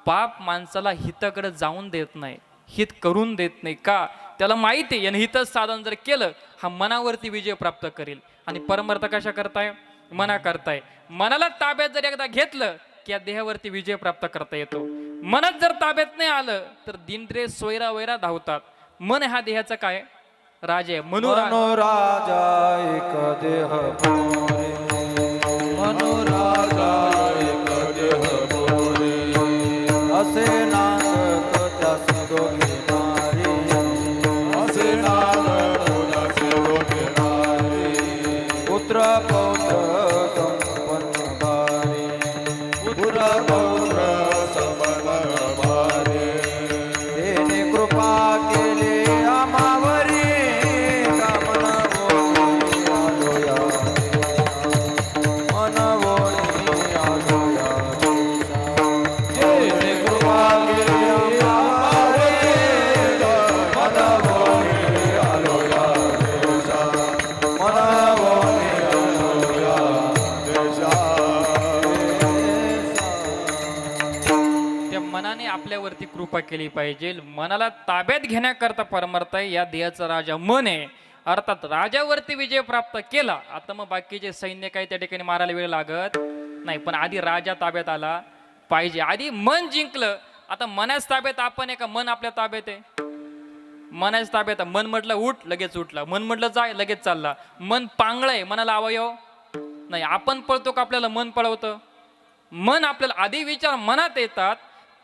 पाप माणसाला हिताकडे जाऊन देत नाही, हित करून देत नाही का? त्याला माहिती आहे याने हितच साधन जर केलं हा मनावरती विजय प्राप्त करेल. आणि परमार्थ कशा करताय, मना करताय. मनाला ताब्यात जर एकदा घेतलं की या देहावरती विजय प्राप्त करता येतो. मनच जर ताब्यात नाही आलं तर दिनरे सोयरा वैरा धावतात. मन हा देहाचा काय राजा आहे. मनोराजा एक देह मोरे, मनोराजा एक देह मोरे, असे नानक त्यास दोघे नारी, असे नानक त्यास दोघे नारी, पुत्र पौत्र संपन्न भारी, पुत्र पौत्र संपन्न भारी, तेने कृपा केली आम्हावरी, कामना बोली आलो या मन बोली आलो या. तेने कृपा केली आम्हावरी, मन बोली आलो या देशा, मन बोली आलो या देशा. त्या मनाने आपल्यावरती कृपा केली पाहिजे. मनाला ताब्यात घेण्याकरता परमार्थ आहे. या देहाचा राजा मन आहे, अर्थात राजावरती विजय प्राप्त केला. आता मग बाकीचे सैन्य काही त्या ठिकाणी मारायला वेळ लागत नाही, पण आधी राजा ताब्यात आला पाहिजे. आधी मन जिंकलं. आता मनाच ताब्यात आपण आहे का मन आपल्या ताब्यात आहे? मनाच ताब्यात. मन म्हटलं उठ लगेच उठला, मन म्हटलं जाय लगेच चालला. मन पांगळय, मनाला अवयव नाही. आपण पळतो का आपल्याला मन पळवतं? मन आपल्याला आधी विचार मनात येतात,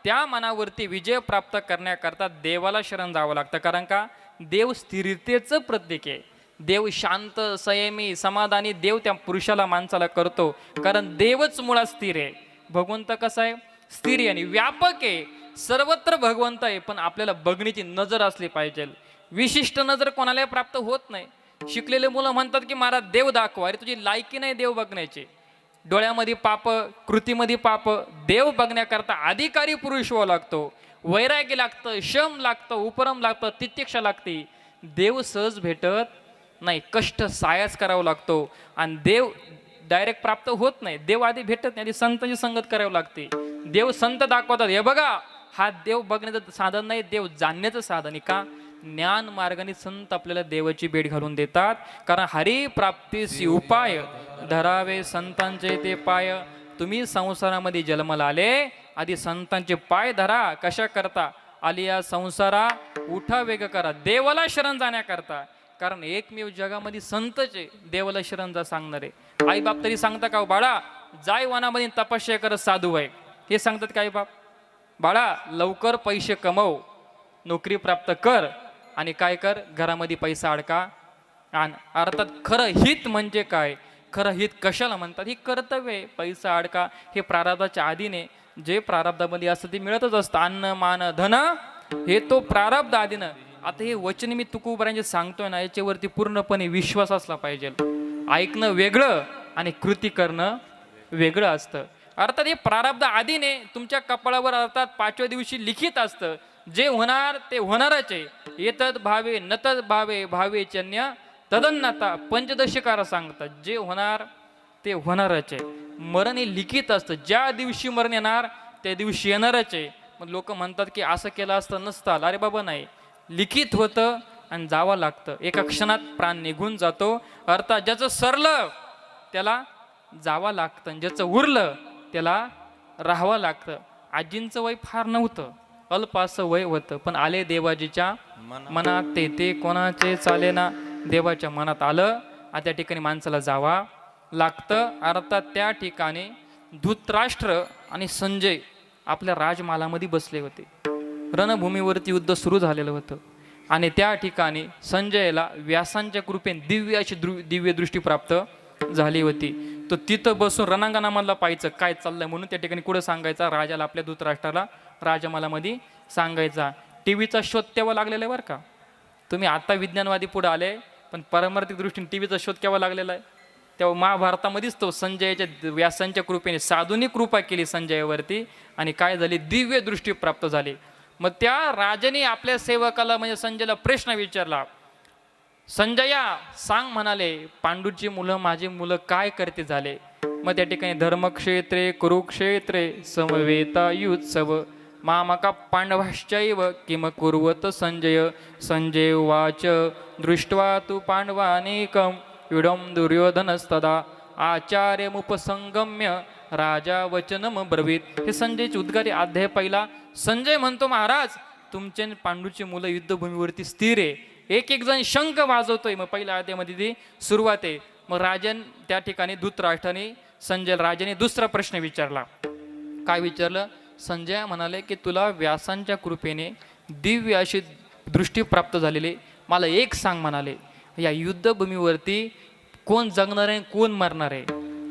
त्या मनावरती विजय प्राप्त करण्याकरता देवाला शरण जावं लागतं. कारण का देव स्थिरतेचं प्रतीक आहे. देव शांत, संयमी, समाधानी देव त्या पुरुषाला, माणसाला करतो. कारण देवच मुळात स्थिर आहे. भगवंत कसा आहे? स्थिर आहे आणि व्यापक आहे. सर्वत्र भगवंत आहे, पण आपल्याला बघण्याची नजर असली पाहिजे. विशिष्ट नजर कोणालाही प्राप्त होत नाही. शिकलेले मुलं म्हणतात की महाराज देव दाखवा. अरे तुझी लायकी नाही देव बघण्याची. डोळ्यामध्ये पाप, कृतीमध्ये पाप. देव बघण्याकरता अधिकारी पुरुष व्हावा लागतो, वैराग्य लागतं, शम लागतं, उपरम लागतं, तितिक्षा लागते. देव सहज भेटत नाही, कष्ट सायास करावा लागतो. आणि देव डायरेक्ट प्राप्त होत नाही, देव आधी भेटत नाही, आधी संतांची संगत करावी लागते. देव संत दाखवतात, हे बघा हा देव बघण्याचं साधन नाही, देव जाणण्याचं साधन आहे. का? ज्ञान मार्गाने संत आपल्याला देवाची भेट घालून देतात. कारण हरी प्राप्तीसी उपाय धरावे संतांचे ते पाय. तुम्ही संसारामध्ये जन्माला आले, आधी संतांचे पाय धरा. कशा करता? आली या संसारा उठा वेग करा, देवाला शरण जाण्याकरता. कारण एकमेव जगामध्ये संतचे देवाला शरण जा सांगणारे. आई बाप तरी सांगता का, बाळा जाय वनामध्ये तपस्या कर साधू आहे, हे सांगतात का आई बाप? बाळा लवकर पैसे कमव, नोकरी प्राप्त कर, आणि काय कर, घरामध्ये पैसा अडका आण. अर्थात खरं हित म्हणजे काय, खरं हित कशाला म्हणतात? ही कर्तव्य आहे. पैसा अडका हे प्रारब्धाच्या आधीने, जे प्रारब्धामध्ये असतं ते मिळतच असतं. अन्न मान धन हे तो प्रारब्ध आधीनं. आता हे वचन मी तुकोबारांचे सांगतोय ना, याच्यावरती पूर्णपणे विश्वास असला पाहिजे. ऐकणं वेगळं आणि कृती करणं वेगळं असतं. अर्थात हे प्रारब्ध आधीने तुमच्या कपाळावर अर्थात 5व्या दिवशी लिखित असतं. जे होणार ते होणारच आहे. येतद भावे नतद भावे भावेचन्य तदन्नता पंचदशिकार सांगतात. जे होणार ते होणारच आहे. मरण हे लिखित असतं, ज्या दिवशी मरण येणार त्या दिवशी येणारच आहे. मग लोक म्हणतात की असं केलं असतं नसतं आलं. अरे बाबा नाही, लिखित होतं आणि जावं लागतं. एका क्षणात प्राण निघून जातो. अर्थात ज्याचं सरलं त्याला जावं लागतं, आणि ज्याचं उरलं त्याला राहावं लागतं. आजींचं वय फार नव्हतं, अल्प असं वय होतं, पण आले देवाजीच्या मनात ते कोणाचे चाले ना. देवाच्या मनात आलं, आणि त्या ठिकाणी माणसाला जावा लागतं. अर्थात त्या ठिकाणी धृतराष्ट्र आणि संजय आपल्या राजमालामध्ये बसले होते. रणभूमीवरती युद्ध सुरू झालेलं होतं, आणि त्या ठिकाणी संजयला व्यासांच्या कृपेने दिव्य अशी दिव्य दृष्टी प्राप्त झाली होती. तो तिथं बसून रणांगणामधला पाहायचं काय चाललंय म्हणून. त्या ठिकाणी कुठं सांगायचा? राजाला, आपल्या धृतराष्ट्राला राजमालामध्ये सांगायचा. टीव्हीचा शोध तेव्हा लागलेला आहे बरं का. तुम्ही आता विज्ञानवादी पुढे आले, पण पारमार्थिक दृष्टीने टीव्हीचा शोध केव्हा लागलेला आहे? तेव्हा महाभारतामध्येच तो संजयाच्या व्यासांच्या कृपेने साधूंनी कृपा केली संजयावरती, आणि काय झाली? दिव्य दृष्टी प्राप्त झाली. मग त्या राजाने आपल्या सेवकाला म्हणजे संजयला प्रश्न विचारला. संजया सांग म्हणाले, पांडूची मुलं माझी मुलं काय करते झाले? मग त्या ठिकाणी धर्मक्षेत्रे कुरुक्षेत्रे समवेतायुत्सव मामका पांडवाश्चैव किम कुर्वत संजय. संजय उवाच दृष्ट्वा तु पांडवानेकं युडं दुर्योधनस्तदा आचार्यमुपसंगम्य राजा वचनम ब्रवीत. हे संजयचे उद्गारी अध्याय पहिला. संजय म्हणतो, महाराज तुमचे पांडूची मुलं युद्धभूमीवरती स्थिर आहे. एक एक जण शंख वाजवतोय. मग पहिल्या अध्यायामध्ये ती सुरुवात आहे. मग राजन त्या ठिकाणी धृतराष्ट्राने संजय राजाने दुसरा प्रश्न विचारला. काय विचारलं? संजय म्हणाले की तुला व्यासांच्या कृपेने दिव्य अशी दृष्टी प्राप्त झालेली, मला एक सांग म्हणाले, या युद्धभूमीवरती कोण जगणार आहे कोण मरणार आहे?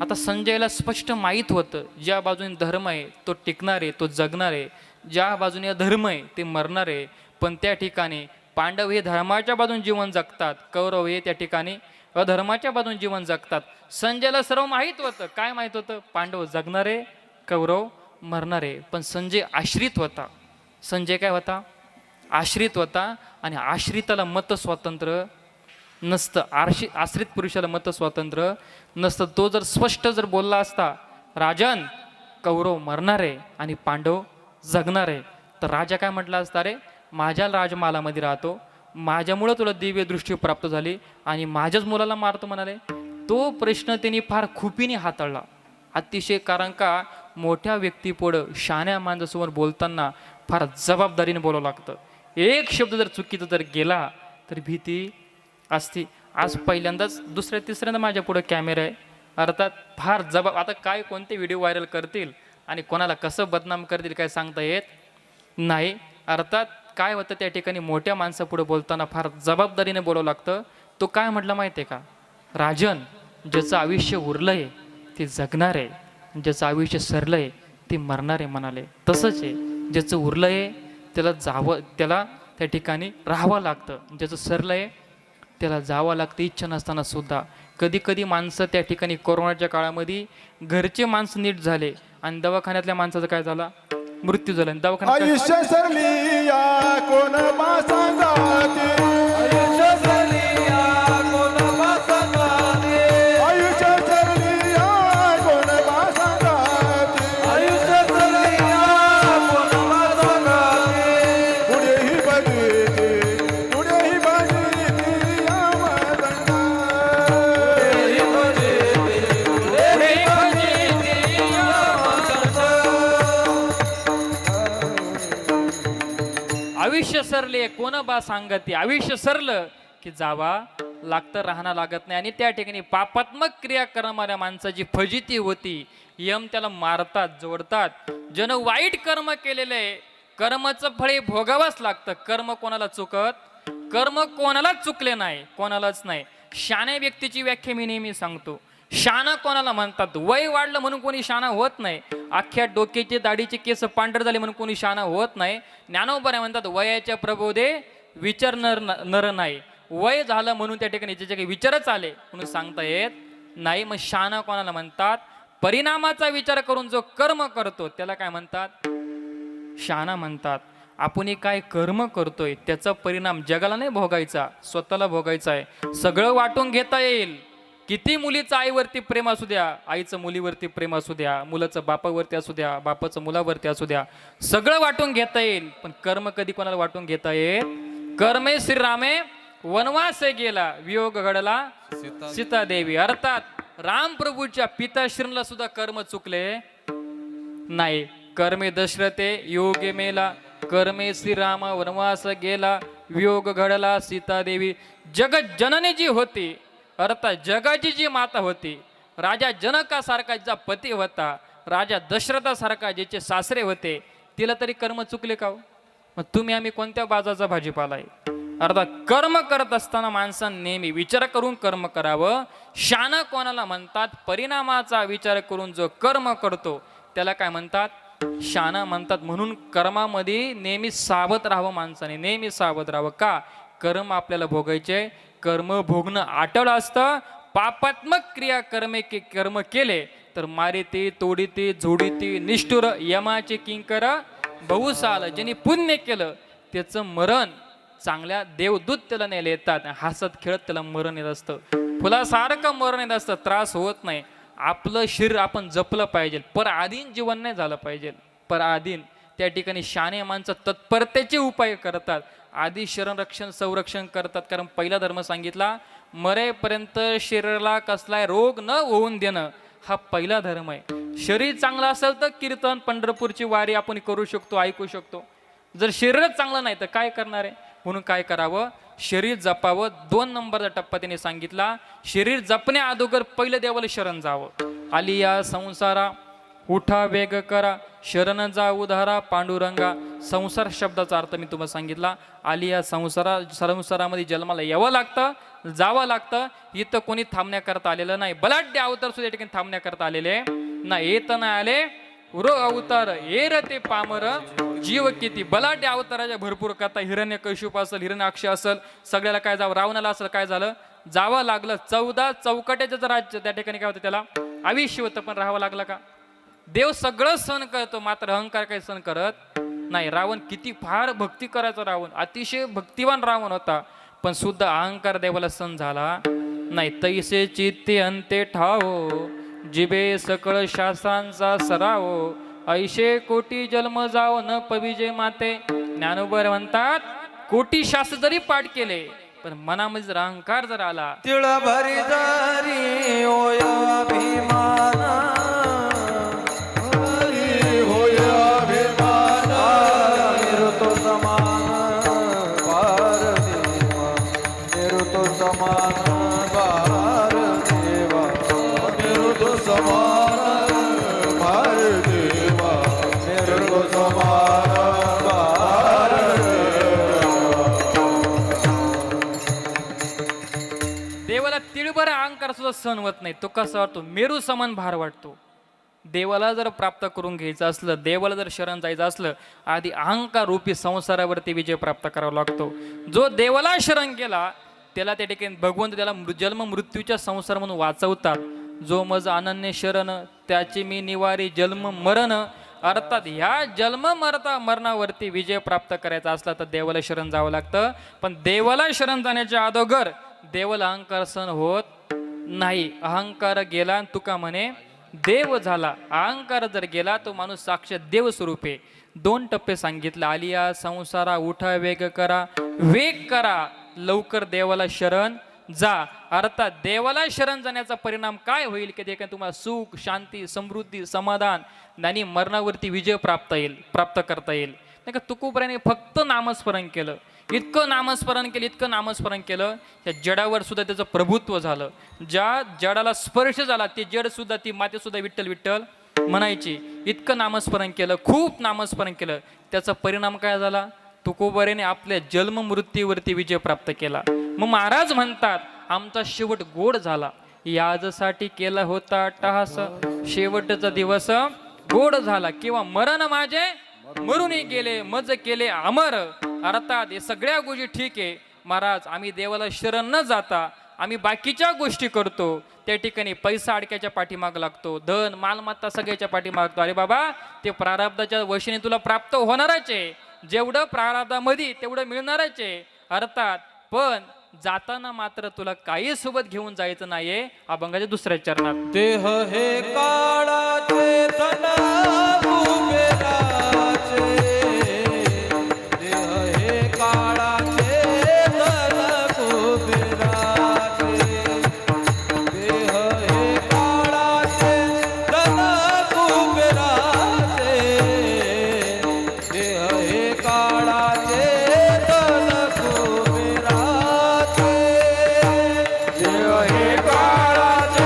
आता संजयला स्पष्ट माहीत होतं, ज्या बाजूने धर्म आहे तो टिकणार आहे, तो जगणार आहे. ज्या बाजूने धर्म आहे ते मरणार आहे. पण त्या ठिकाणी पांडव हे धर्माच्या बाजून जीवन जगतात, कौरव हे त्या ठिकाणी अधर्माच्या बाजून जीवन जगतात. संजयला सर्व माहीत होतं. काय माहीत होतं? पांडव जगणारे, कौरव मरणारे. पण संजय आश्रित होता. संजय काय होता? आश्रित होता. आणि आश्रिताला मत स्वातंत्र्य नसतं. आश्रित पुरुषाला मत स्वातंत्र्य नसतं. तो जर स्पष्ट जर बोलला असता, राजन कौरव मरणारे आणि पांडव जगणारे, तर राजा काय म्हटलं असता? रे माझ्या राजमालामध्ये राहतो, माझ्यामुळं तुला दिव्य दृष्टी प्राप्त झाली आणि माझ्याच मुलाला मारतो म्हणाले. तो प्रश्न त्यांनी फार खुपीने हाताळला अतिशय. कारण का मोठ्या व्यक्तीपुढं शहाण्या माणसासमोर बोलताना फार जबाबदारीने बोलावं लागतं. एक शब्द जर चुकीचा जर गेला तर भीती असती. आज पहिल्यांदाच दुसऱ्या तिसऱ्यांदा माझ्या पुढं कॅमेरा आहे. अर्थात फार आता काय कोणते व्हिडिओ व्हायरल करतील आणि कोणाला कसं बदनाम करतील काय सांगता येत नाही. अर्थात काय होतं, त्या ठिकाणी मोठ्या माणसापुढे बोलताना फार जबाबदारीने बोलावं लागतं. तो काय म्हटलं माहिती आहे का? राजन ज्याचं आयुष्य उरलं आहे ते जगणार आहे, ज्याचं आयुष्य सरलं आहे ते मरणार आहे म्हणाले. तसंच आहे, ज्याचं उरलं आहे त्याला जावं, त्याला त्या ठिकाणी राहावं लागतं. ज्याचं सरलं आहे त्याला जावं लागतं इच्छा नसताना सुद्धा. कधी कधी माणसं त्या ठिकाणी कोरोनाच्या काळामध्ये घरचे माणसं नीट झाले आणि दवाखान्यातल्या माणसाचं काय झाला, मृत्यू झाला. आणि दवाखान्यात काय- आयुष्य सरली या कोण मासा जाते आयुष्य सरलिया कोण वासनाते आयुष्य सरली या कोण मासा जाते आयुष्य सरलिया कोण वासनाते पुढेही बघिते पुढेही बघिते या मदंगा हे भजे हे भजे देया वसंत आयुष्य सरले कोण बा सांगते. आयुष्य सरलं की जावा लागतं, राहणं लागत नाही. आणि त्या ठिकाणी पापात्मक क्रिया करणाऱ्या माणसाची फजिती होती. यम त्याला मारतात, जोडतात. जन वाईट कर्म केलेले कर्माचं फळे भोगावंच लागतं. कर्म कोणाला चुकत, कर्म कोणालाच चुकले नाही, कोणालाच नाही. शाण्या व्यक्तीची व्याख्या मी नेहमी सांगतो. शाना कोणाला म्हणतात, वय वाढलं म्हणून कोणी शाना होत नाही. अख्ख्या डोक्याची दाढीचे केस पांढर झाले म्हणून कोणी शाना होत नाही. ज्ञानोबा म्हणतात, वयाच्या प्रबोधे विचार नर नाही. वय झालं म्हणून त्या ठिकाणी ज्याचे काही विचारच आले म्हणून सांगता येत नाही. मग शाना कोणाला म्हणतात, परिणामाचा विचार करून जो कर्म करतो त्याला काय म्हणतात, शाना म्हणतात. आपण काय कर्म करतोय त्याचा परिणाम जगाला नाही भोगायचा, स्वतःला भोगायचा आहे. सगळं वाटून घेता येईल. किती मुलीचं आईवरती प्रेम असू द्या, आईचं मुलीवरती प्रेम असू द्या, मुलाचं बापावरती असू द्या, बापाचं मुलावरती असू द्या, सगळं वाटून घेता येईल. पण कर्म कधी कोणाला वाटून घेता येत. कर्मे श्रीरामे वनवास गेला, वियोग घडला सीता देवी. अर्थात राम प्रभूच्या पिताश्रींना सुद्धा कर्म चुकले नाही. कर्मे दशरथे योगे मेला, कर्मे श्रीराम वनवास गेला, वियोग घडला सीता देवी. जगत जननी जी होती, अर्थात जगाची जी माता होती, राजा जनकासारखा ज्याचा पती होता, राजा दशरथासारखा ज्याचे सासरे होते, तिला तरी कर्म चुकले का हो? मग तुम्ही आम्ही कोणत्या बाजाचा भाजीपाला आहे. अर्थात कर्म करत असताना माणसाने नेहमी विचार करून कर्म करावं. शाना कोणाला म्हणतात, परिणामाचा विचार करून जो कर्म करतो त्याला काय म्हणतात, शाना म्हणतात. म्हणून कर्मामध्ये नेहमी सावध राहावं माणसाने, नेहमी सावध राहावं. का, कर्म आपल्याला भोगायचे, कर्म भोगणं अटळ असतं. पापात्मक क्रिया कर्म केले तर मारिते, तोडीते, झोडीते, निष्ठुर यमाचे किंकर बहुसाल. ज्यांनी पुण्य केलं त्याचं मरण चांगल्या देवदूत त्याला नेले येतात. हसत खेळत त्याला मरण येत असतं, फुलासारखं मरण येत असतं. त्रास होत नाही. आपलं शरीर आपण जपलं पाहिजे, पर आधीन जीवन नाही झालं पाहिजे. पर आधीन त्या ठिकाणी शाणे माणसं तत्परतेचे उपाय करतात. आधी शरण रक्षण संरक्षण करतात. कारण पहिला धर्म सांगितला, मरेपर्यंत शरीराला कसलाय रोग न होऊन देणं, हा पहिला धर्म आहे. शरीर चांगलं असेल तर कीर्तन, पंढरपूरची वारी आपण करू शकतो, ऐकू शकतो. जर शरीरच चांगलं नाही तर काय करणार आहे. म्हणून काय करावं, शरीर जपावं. 2 नंबरचा टप्पा त्याने सांगितला, शरीर जपण्या अगोदर पहिलं देवाला शरण जावं. आली या संसारा उठा वेग करा, शरण जा उधारा पांडुरंगा. संसार शब्दाचा अर्थ मी तुम्हाला सांगितला. आली या संसारामध्ये जन्माला यावं लागतं, जावं लागतं. इथं कोणी थांबण्याकरता आलेलं नाही. बलाढ्य अवतार सुद्धा या ठिकाणी थांबण्याकरता आलेले नाही. येत नाही आले उरो अवतार येर ते पामर जीव किती. बलाढ्य अवताराच्या भरपूर कथा, हिरण्यकशिप असेल, हिरण्याक्ष असेल, सगळ्याला काय जावं, रावणाला असेल काय झालं, जावं लागलं. 14 चौकट्याचं राज्य त्या ठिकाणी काय होतं, त्याला आयुष्य होतं पण राहावं लागलं का. देव सगळं सहन करतो, मात्र अहंकार काही सहन करत नाही. रावण किती फार भक्ती करायचा, रावण अतिशय भक्तिवान रावण होता, पण सुद्धा अहंकार देवाला सहन झाला नाही. तैसे चित्ते अंते ठावो, जिबे सकळ शास्त्रांचा सरावो, ऐशे कोटी जन्म जाओ न पविजे माते. ज्ञानोबर म्हणतात, कोटी शास्त्र जरी पाठ केले पण मनामध्ये जर अहंकार जर आला, तिळ भरी जरी होय अभिमान, होय अभिमान निरुतो समान भार देवा, निरुतो समान भार देवा, निरुतो समान भार देवा, निरुतो समान भार देवाला तिळभर अहंकार सुद्धा सहन होत नाही. तो कसा वाटतो, मेरू समान भार वाटतो. देवाला जर प्राप्त करून घ्यायचं असलं, देवाला जर शरण जायचं असलं, आधी अहंकार रूपी संसारावरती विजय प्राप्त करावा लागतो. जो देवाला शरण गेला त्याला त्या ठिकाणी भगवंत त्याला जन्म मृत्यूच्या संसार म्हणून वाचवतात. जो मज अनन्य शरण त्याची मी निवारी जन्म मरण. अर्थात ह्या जन्म मरणावरती विजय प्राप्त करायचा असला तर देवाला शरण जावं लागतं. पण देवाला शरण जाण्याच्या अगोदर देवाला अहंकार सहन होत नाही. अहंकार गेला तुका म्हणे देव झाला. अहंकार जर गेला तो माणूस साक्षात देव स्वरूपे. 2 टप्पे सांगितले. आलिया संसारा उठा वेग करा. वेग करा लवकर देवाला शरण जा. अर्थात देवाला शरण जाण्याचा परिणाम काय होईल की ते तुम्हाला सुख शांती समृद्धी समाधान आणि मरणावरती विजय प्राप्त करता येईल. नाही का तुकोबराने फक्त नामस्मरण केलं. इतकं नामस्मरण केलं त्या जडावर सुद्धा त्याचं प्रभुत्व झालं. ज्या जडाला स्पर्श झाला ते जड सुद्धा ती माते सुद्धा विठ्ठल विठ्ठल म्हणायची. इतकं नामस्मरण केलं खूप नामस्मरण केलं. त्याचा परिणाम काय झाला. तुकोबराने आपल्या जन्म मृत्यूवरती विजय प्राप्त केला. मग महाराज म्हणतात आमचा शेवट गोड झाला. याजसाठी केला होता अट्टहास. शेवटचा दिवस गोड झाला. किंवा मरण माझे मरूनही गेले मज केले अमर. अर्थात हे सगळ्या गोष्टी ठीक आहे महाराज. आम्ही देवाला शरण न जाता आम्ही बाकीच्या गोष्टी करतो. त्या ठिकाणी पैसा अडक्याच्या पाठीमाग लागतो. धन मालमत्ता सगळ्याच्या पाठीमाग लागतो. अरे बाबा ते प्रारब्धाच्या वशीने तुला प्राप्त होणारच आहे. जेवढं प्रारब्धामध्ये तेवढं मिळणारच आहे. अर्थात पण जाताना मात्र तुला काही सोबत घेऊन जायचं नाहीये. अभंगाच्या 2ऱ्या चरणात. देह हे काळाचे धन कुबेराचे. देह हे काळाचे धन कुबेराचे. देह हे काळाचे धन कुबेराचे. देह हे काळाचे धन कुबेराचे. देह हे काळाचे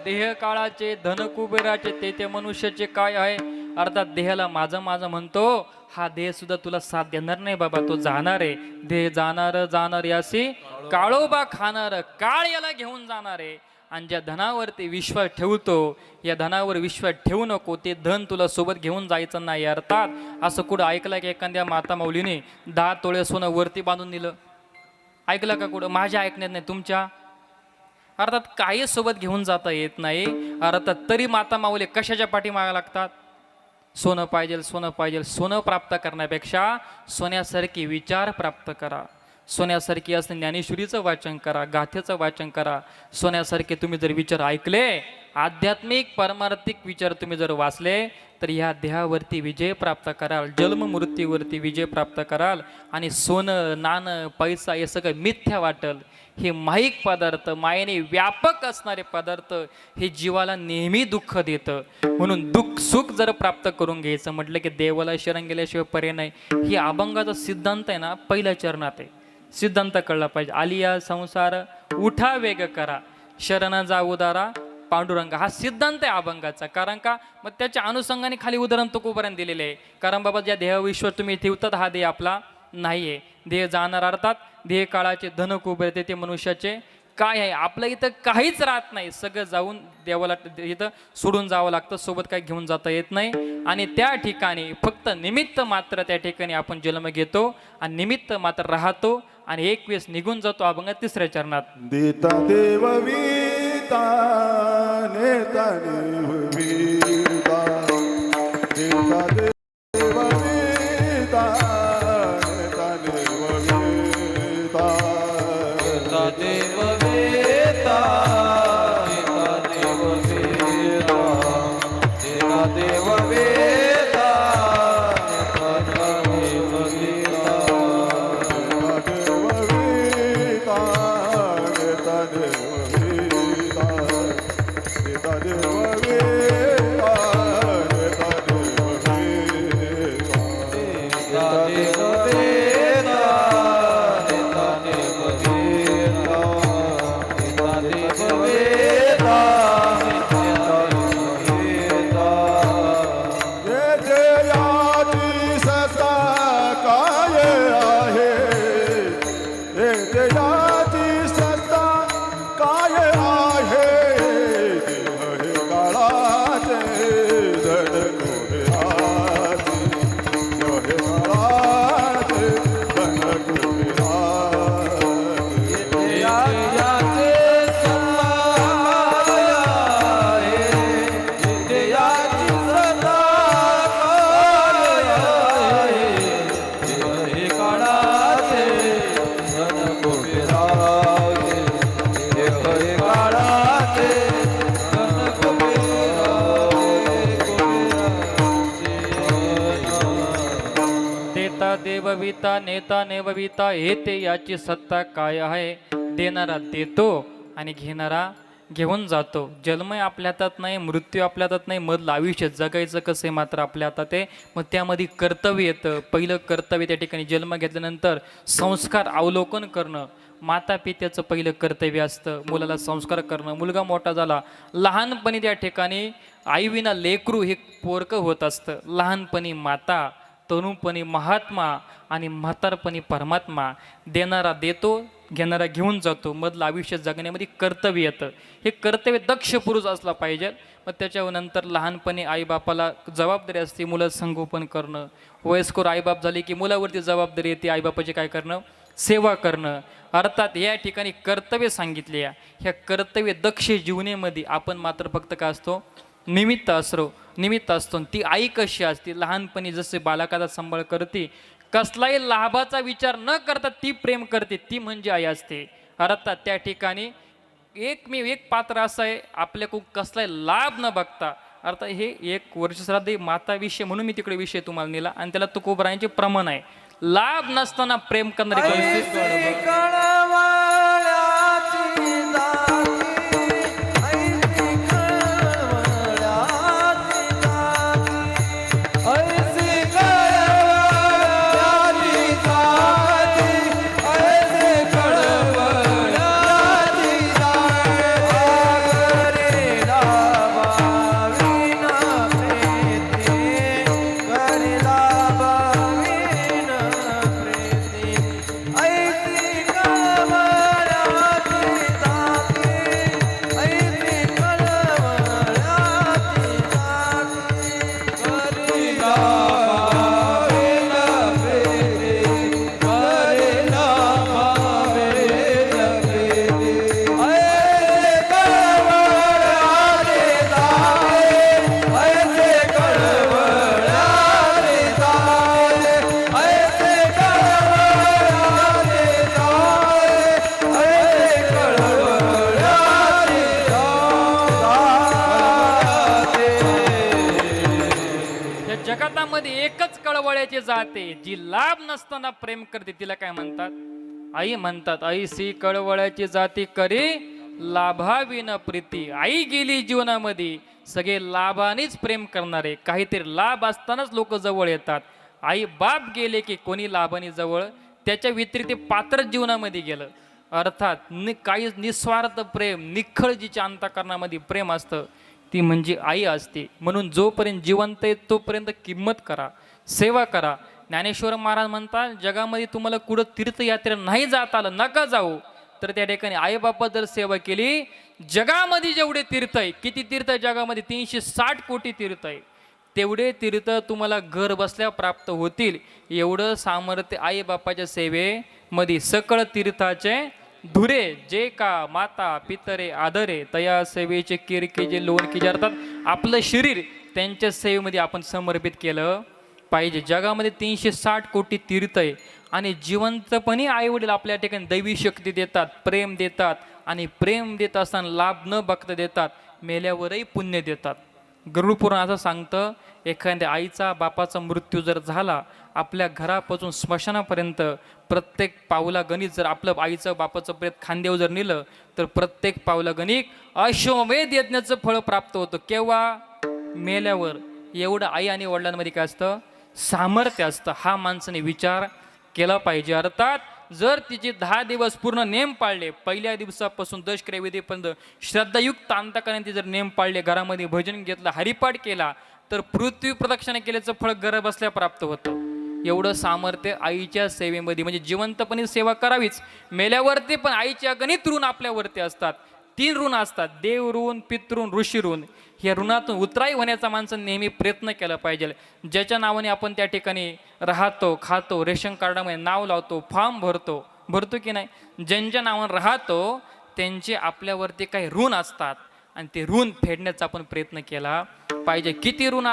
देह काळाचे धन कुबेराचे ते मनुष्याचे काय आहे. अर्थात देहाला माझं माझं म्हणतो. हा देह सुद्धा तुला साथ देणार नाही बाबा. तो जाणार आहे. देह जाणार यासी काळोबा खाणार. काळ याला घेऊन जाणार आहे. आणि ज्या धनावरती विश्वास ठेवतो या धनावर विश्वास ठेवू नको. ते धन तुला सोबत घेऊन जायचं नाही. अर्थात असं कुठं ऐकलं की एखाद्या माता माऊलीने 10 तोळे सोनं वरती बांधून दिलं. ऐकलं का कुठं? माझ्या ऐकण्यात नाही तुमच्या. अर्थात काही सोबत घेऊन जाता येत नाही. अर्थात तरी माता माऊली कशाच्या पाठीमागे लागतात? सोनं पाहिजे सोनं पाहिजे. सोनं प्राप्त करण्यापेक्षा सोन्यासारखी विचार प्राप्त करा. सोन्यासारखी असणे ज्ञानेश्वरीचं वाचन करा, गाथेचं वाचन करा. सोन्यासारखे तुम्ही जर विचार ऐकले, आध्यात्मिक परमार्थिक विचार तुम्ही जर वाचले, तर ह्या देहावरती विजय प्राप्त कराल, जन्म मृत्यूवरती विजय प्राप्त कराल. आणि सोनं नाणं पैसा हे सगळं मिथ्या वाटल. हे माईक पदार्थ, मायेने व्यापक असणारे पदार्थ हे जीवाला नेहमी दुःख देतं. म्हणून दुःख सुख जर प्राप्त करून घ्यायचं म्हटलं की देवाला शरण गेल्याशिवाय पर्याय नाही. ही अभंगाचा सिद्धांत आहे ना, पहिल्या चरणात आहे. सिद्धांत कळला पाहिजे. आलिया संसार उठा वेग करा, शरण जा उदारा पांडुरंग. हा सिद्धांत आहे अभंगाचा. कारण का, मग त्याच्या अनुषंगाने खाली उदाहरण तुकोबाराने दिलेले आहे. कारण बाबा ज्या देहविश्वर तुम्ही ठेवतात हा देह आपला नाही आहे. देह जाणार अर्थात देह काळाचे धन कुबेर ते मनुष्याचे काय आहे. आपलं इथं काहीच राहत नाही, सगळं जाऊन देवाला इथं सोडून जावं लागतं, सोबत काही घेऊन जाता येत नाही. आणि त्या ठिकाणी फक्त निमित्त मात्र त्या ठिकाणी आपण जन्म घेतो आणि निमित्त मात्र राहतो आणि एक वेळेस निघून जातो. अभंग तिसऱ्या चरणात. देता देव वीता नेता देव वीता, देता देव वीता नेता देव वीता, देता देव वेता, देता देव वेता, देता देव वेता, देता देव वेता. देवविता नेता नेवविता येते याची सत्ता काय आहे. देणारा देतो आणि घेणारा घेऊन जातो. जन्म आपल्या हातात नाही, मृत्यू आपल्या हातात नाही, मधलं आयुष्य जगायचं कसं आहे मात्र आपल्या हातात आहे. मग त्यामध्ये कर्तव्य येतं. पहिलं कर्तव्य त्या ठिकाणी जन्म घेतल्यानंतर संस्कार अवलोकन करणं माता पित्याचं पहिलं कर्तव्य असतं. मुलाला संस्कार करणं. मुलगा मोठा झाला, लहानपणी त्या ठिकाणी आईविना लेकरू हे पोरकं होत असतं. लहानपणी माता, तरुणपणी महात्मा आणि म्हातारपणी परमात्मा. देणारा देतो, घेणारा घेऊन जातो. मधलं आयुष्य जगण्यामध्ये कर्तव्य येतं. हे कर्तव्य दक्ष पुरुष असला पाहिजे. मग त्याच्यानंतर लहानपणी आईबापाला जबाबदारी असते मुलं संगोपन करणं. वयस्कर आईबाप झाले की मुलावरती जबाबदारी येते आईबापाची काय करणं, सेवा करणं. अर्थात या ठिकाणी कर्तव्य सांगितले. ह्या कर्तव्य दक्ष जीवनामध्ये आपण मात्र फक्त काय असतो, निमित्त असतो. ती आई कशी असते, लहानपणी जसे बालकाचा सांभाळ करते, कसलाही लाभाचा विचार न करता ती प्रेम करते, ती म्हणजे आई असते. अर्थात त्या ठिकाणी एक पात्र असं आहे आपल्याकडून कसलाही लाभ न बघता. अर्थात हे एक वर्षश्राद्ध माताविषयी म्हणून मी तिकडे विषय तुम्हाला नेला आणि त्याला तुकोबारायांचे प्रमाण आहे. लाभ नसताना प्रेम करणारे ऐसी जगतामध्ये एकच कळवळ्याची जाते, जी लाभ नसताना प्रेम करते तिला काय म्हणतात? आई म्हणतात. ऐसी कळवळ्याची जाती करी लाभाविन प्रीती. आई गेली जीवनामध्ये, सगळे लाभानेच प्रेम करणारे, काहीतरी लाभ असतानाच लोक जवळ येतात. आई बाप गेले की कोणी लाभाने जवळ, त्याच्या व्यतिरिक्त पात्र जीवनामध्ये गेलं. अर्थात काही निस्वार्थ प्रेम, निखळ जिच्या अंतःकरणामध्ये प्रेम असतं ती म्हणजे आई असते. म्हणून जोपर्यंत जिवंत आहे तोपर्यंत किंमत करा, सेवा करा. ज्ञानेश्वर महाराज म्हणतात, जगामध्ये तुम्हाला कुठं तीर्थयात्रा नाही जात आलं, नका जाऊ, तर त्या ठिकाणी आईबापा जर सेवा केली, जगामध्ये जेवढे तीर्थ आहे, किती तीर्थ आहे जगामध्ये? 360 कोटी तीर्थ आहे. तेवढे तीर्थ तुम्हाला घर बसल्या प्राप्त होतील, एवढं सामर्थ्य आईबापाच्या सेवेमध्ये. सकळ तीर्थाचे धुरे जे का माता पितरे आदरे, तया सेवेचे किरके जे लोण की अर्थात आपलं शरीर त्यांच्या सेवेमध्ये आपण समर्पित केलं पाहिजे. जगामध्ये 360 कोटी तीर्थ आहे आणि जिवंतपणे आईवडील आपल्या ठिकाणी दैवी शक्ती देतात, प्रेम देतात आणि प्रेम देत असताना लाभ न बघता देतात, मेल्यावरही पुण्य देतात. गरुड पुराण असं सांगतं, एखाद्या आईचा बापाचा मृत्यू जर झाला, आपल्या घरापासून स्मशानापर्यंत प्रत्येक पावला गणित जर आपलं आईचं बापाचं प्रेत खांद्यावर जर नेलं, तर प्रत्येक पावला गणित अश्वमेध यज्ञाचं फळ प्राप्त होतं. केव्हा? मेल्यावर. एवढं आई आणि वडिलांमध्ये काय असतं? सामर्थ्य असतं. हा माणसाने विचार केला पाहिजे. अर्थात जर तिचे 10 दिवस पूर्ण नेम पाळले, पहिल्या दिवसापासून दशक्रियाविधीपर्यंत श्रद्धायुक्त अंतःकरणाने जर नेम पाळले, घरामध्ये भजन घेतलं, हरिपाठ केला, तर पृथ्वी प्रदक्षिणा केल्याचं फळ घर बसल्या प्राप्त होतं. एवढं सामर्थ्य आईच्या सेवेमध्ये, म्हणजे जिवंतपणे सेवा करावीच, मेल्यावरती पण आईचे अगणित ऋण आपल्यावरती असतात. 3 ऋण असतात, देव ऋण, पितृण, ऋषी ऋण. या ऋणातून उतराई होण्याचा माणसाने नेहमी प्रयत्न केला पाहिजे. ज्याच्या नावाने आपण त्या ठिकाणी राहतो, खातो, रेशन कार्डामध्ये नाव लावतो, फॉर्म भरतो की नाही, ज्यांच्या नावाने राहतो त्यांचे आपल्यावरती काही ऋण असतात आणि ते ऋण फेडण्याचा आपण प्रयत्न केला पाहिजे. किती ऋण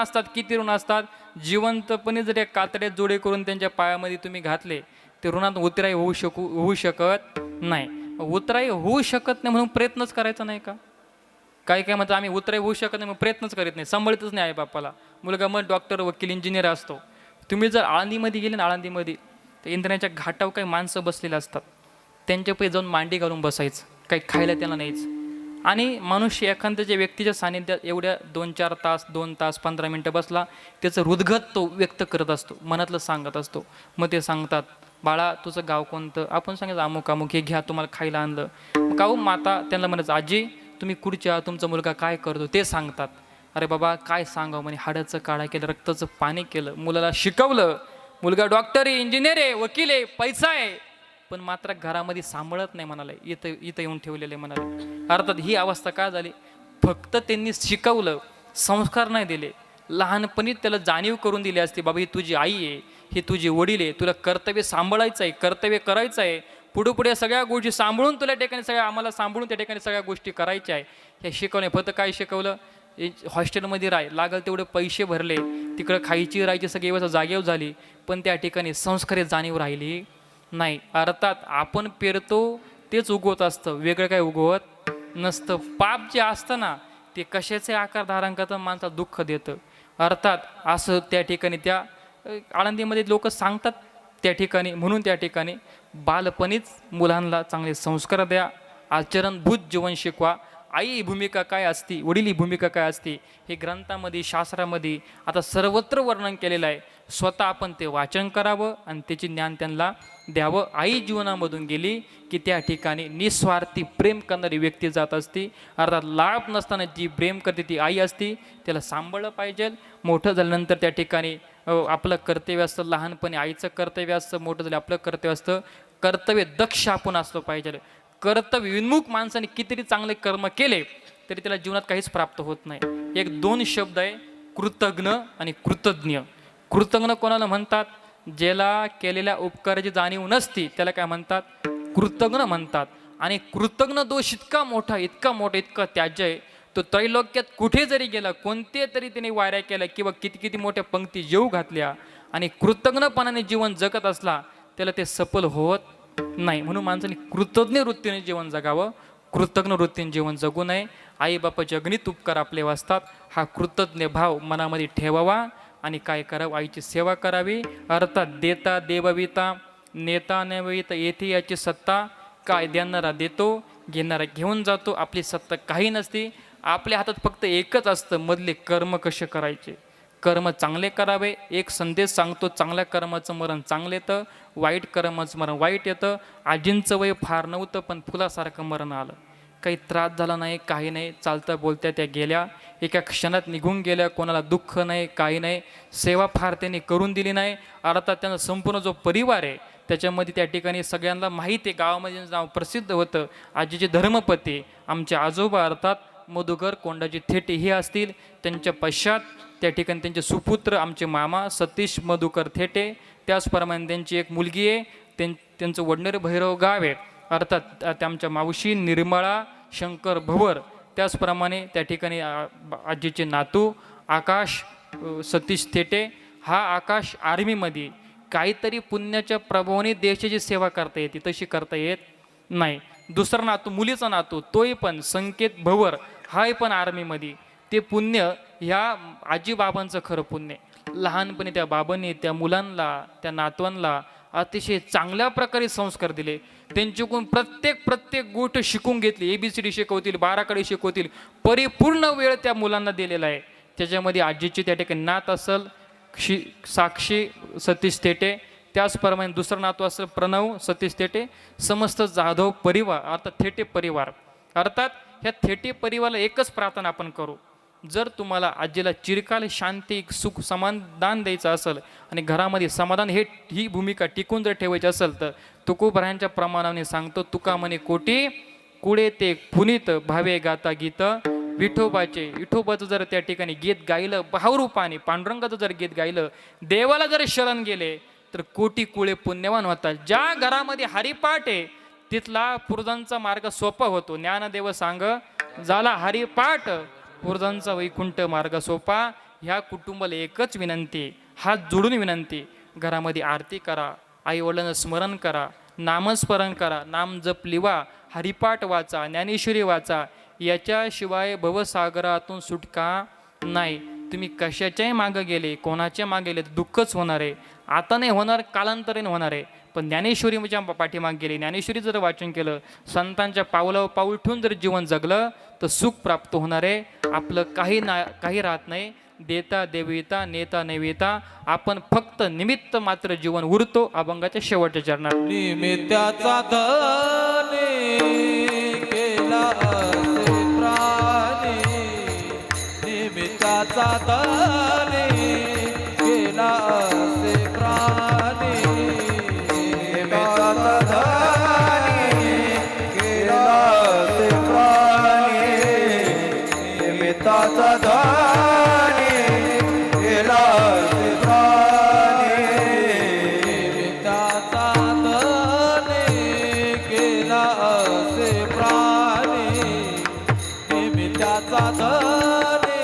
असतात? जिवंतपणे जर एक कातड्यात जोडे करून त्यांच्या पायामध्ये तुम्ही घातले, ते ऋणात उतराई होऊ शकत नाही. उतराई होऊ शकत नाही म्हणून प्रयत्नच करायचा नाही का? काही म्हणतात आम्ही उतराई होऊ शकत नाही मग प्रयत्नच करीत नाही, सांभाळतच नाही आई बापाला. मुलगा मग डॉक्टर, वकील, इंजिनियर असतो. तुम्ही जर आळंदीमध्ये गेले ना, आळंदीमध्ये तर इंद्राच्या घाटावर काही माणसं बसलेले असतात, त्यांच्यापैकी जाऊन मांडी घालून बसायचं, काही खायला त्याला नाहीच. आणि मनुष्य एखाद्याच्या व्यक्तीच्या सानिध्यात एवढ्या 2-4 तास, 2 तास 15 मिनटं बसला, त्याचं हृदगत तो व्यक्त करत असतो, मनातलं सांगत असतो. मग ते सांगतात, बाळा तुझं गाव कोणतं? आपण सांगायचं अमुक, हे घ्या, तुम्हाला खायला आणलं. मग काहून माता त्यांना म्हणायचं, आजी तुम्ही कुठच्या, तुमचा मुलगा काय करतो? ते सांगतात. अरे बाबा काय सांगावं म्हणे, हाडाचं काळा केलं, रक्ताचं पाणी केलं, मुलाला शिकवलं, मुलगा डॉक्टर आहे, इंजिनियर आहे, वकील आहे, पैसा आहे, पण मात्र घरामध्ये सांभाळत नाही म्हणाले, इथं येऊन ठेवलेले म्हणाले. अर्थात ही अवस्था काय झाली? फक्त त्यांनी शिकवलं, संस्कार नाही दिले. लहानपणी त्याला जाणीव करून दिली असते, बाबा ही तुझी आई आहे, हे तुझे वडील आहे, तुला कर्तव्य सांभाळायचं आहे, कर्तव्य करायचं आहे, पुढे सगळ्या गोष्टी सांभाळून तुला ठिकाणी सगळ्या आम्हाला सांभाळून त्या ठिकाणी सगळ्या गोष्टी करायच्या आहे, हे शिकवणे. फक्त काय शिकवलं? हॉस्टेलमध्ये लागल तेवढे पैसे भरले, तिकडं खायची राहायची सगळी व्यवस्था जागेवर झाली, पण त्या ठिकाणी संस्कारे जाणीव राहिली नाही. अर्थात आपण पेरतो तेच उगवत असतं, वेगळं काय उगवत नसतं. पाप जे असतं ना, ते कशाचे आकार धारण करतं, माणसाला दुःख देतं. अर्थात असं त्या ठिकाणी त्या आळंदीमध्ये लोक सांगतात त्या ठिकाणी. म्हणून त्या ठिकाणी बालपणीच मुलांना चांगले संस्कार द्या, आचरणभूत जीवन शिकवा. आई ही भूमिका काय असती, वडील ही भूमिका काय असते, हे ग्रंथामध्ये, शास्त्रामध्ये आता सर्वत्र वर्णन केलेलं आहे. स्वतः आपण ते वाचन करावं आणि त्याचे ज्ञान त्यांना द्यावं. आई जीवनामधून गेली की त्या ठिकाणी निस्वार्थी प्रेम करणारी व्यक्ती जात असते. अर्थात लाभ नसताना जी प्रेम करते ती आई असती, त्याला सांभाळलं पाहिजे. मोठं झाल्यानंतर त्या ठिकाणी आपलं कर्तव्य असतं, लहानपणी आईचं कर्तव्य असतं, मोठं झालं आपलं कर्तव्य असतं. कर्तव्य दक्ष आपण असलं पाहिजे. कर्तव्य विन्मुख माणसाने कितीतरी चांगले कर्म केले तरी त्याला जीवनात काहीच प्राप्त होत नाही. 1-2 शब्द आहे, कृतज्ञ आणि कृतज्ञ. कृतज्ञ कोणाला म्हणतात? ज्याला केलेल्या उपकाराची जाणीव नसती त्याला काय म्हणतात? कृतज्ञ म्हणतात. आणि कृतज्ञ दोष इतका मोठा, इतका त्याज्य आहे, तो त्रैलोक्यात कुठे जरी गेला, कोणते तरी त्याने वाऱ्या केल्या किंवा किती मोठ्या पंक्ती जेऊ घातल्या आणि कृतज्ञपणाने जीवन जगत असला त्याला ते सफल होत नाही. म्हणून माणसाने कृतज्ञ वृत्तीने जीवन जगावं, कृतज्ञ वृत्तीने जीवन जगू नये. आई बापाचे अगणित उपकार आपले वाचतात, हा कृतज्ञ भाव मनामध्ये ठेवावा. आणि काय करावं, आईची सेवा करावी. अर्थात देता देवविता, नेता नेविता, येथे याची सत्ता. काय देणारा देतो, घेणारा घेऊन जातो. आपली सत्ता काही नसते. आपल्या हातात फक्त एकच असतं, मधले कर्म कसे करायचे. कर्म चांगले करावे. एक संदेश सांगतो, चांगल्या कर्माचं मरण चांगलं येतं, वाईट कर्माचं मरण वाईट येतं. आजींचं वय फार नव्हतं, पण फुलासारखं मरण आलं. काही त्रास झाला नाही, काही नाही. चालता बोलत्या त्या गेल्या, एका क्षणात निघून गेल्या. कोणाला दुःख नाही, काही नाही. सेवा फार त्यांनी करून दिली नाही. अर्थात त्यांचा संपूर्ण जो परिवार आहे त्याच्यामध्ये त्या ठिकाणी सगळ्यांना माहीत आहे, गावामध्ये नाव प्रसिद्ध होतं. आजीचे धर्मपती आमचे आजोबा अर्थात मधुकर कोंडाजी थेटे हे असतील. त्यांच्या पश्चात त्या ठिकाणी त्यांचे सुपुत्र आमचे मामा सतीश मधुकर थेटे. त्याचप्रमाणे त्यांची एक मुलगी आहे, त्यांचं वडनेर भैरव गाव आहे. अर्थात आमच्या मावशी निर्मळा शंकर भवर. त्याचप्रमाणे त्या ठिकाणी आजीचे नातू आकाश सतीश थेटे. हा आकाश आर्मीमध्ये. काहीतरी पुण्याच्या प्रभावाने देशाची सेवा करता येते, तशी करता येत नाही. दुसरा नातू मुलीचा नातू, तोही पण संकेत भवर, हाही पण आर्मीमध्ये. ते पुण्य ह्या आजीबाबांचं खरं पुण्य. लहानपणी त्या बाबांनी त्या मुलांना, त्या नातवांना अतिशय चांगल्या प्रकारे संस्कार दिले. त्यांच्याकडून प्रत्येक गोष्ट शिकून घेतली. ABCD शिकवतील, 12 कडे शिकवतील. परिपूर्ण वेळ त्या मुलांना दिलेला आहे. त्याच्यामध्ये आजीची त्या ठिकाणी नात असेल साक्षी सतीश थेटे. त्याचप्रमाणे दुसरा नातू असेल प्रणव सतीश थेटे. समस्त जाधव परिवार अर्थात थेटे परिवार. अर्थात ह्या थेटे परिवाराला एकच प्रार्थना आपण करू. जर तुम्हाला आजीला चिरकाल शांती सुख समाधान द्यायचं असेल आणि घरामध्ये समाधान ही भूमिका टिकून जर ठेवायची असेल तर तुकोबरायांच्या प्रमाणाने सांगतो, तुका म्हणे कोटी कुळे ते पुनीत भावे गाता गीत विठोबाचं जर त्या ठिकाणी गीत गायलं, भावरूपाने पांडुरंगाचं जर गीत गायलं, देवाला जर शरण गेले तर कोटी कुळे पुण्यवान होतात. ज्या घरामध्ये हरिपाठ आहे तिथला पुरुषांचा मार्ग सोपा होतो. ज्ञानदेव सांग झाला हरिपाठ, पुरुषांचा वैकुंठ मार्ग सोपा. ह्या कुटुंबाला एकच विनंती, हात जोडून विनंती, घरामध्ये आरती करा, आई वडिलांना स्मरण करा, नामस्मरण करा, नाम जप लिवा, हरिपाठ वाचा, ज्ञानेश्वरी वाचा. याच्याशिवाय भवसागरातून सुटका नाही. तुम्ही कशाच्याही मागं गेले, कोणाच्या मागे गेले तर दुःखच होणार आहे. आता नाही होणार, कालांतराने होणार आहे. पण ज्ञानेश्वरीच्या पाठीमागे गेले, ज्ञानेश्वरी जर वाचन केलं, संतांच्या पावलावर पाऊल ठेवून जर जीवन जगलं तर सुख प्राप्त होणार आहे. आपलं काही राहत नाही. देता देविता, नेता नेविता. आपण फक्त निमित्त मात्र जीवन उरतो. अभंगाच्या शेवटच्या चरणात निमित्ताचा धनी केला असे प्राणी, निमित्ताचा धनी केला असे प्राणी, निमित्ताचा धनी केला असे प्राणी, निमित्ताचा धनी केला असे प्राणी, निमित्ताचा धनी केला असे प्राणी, निमित्ताचा धनी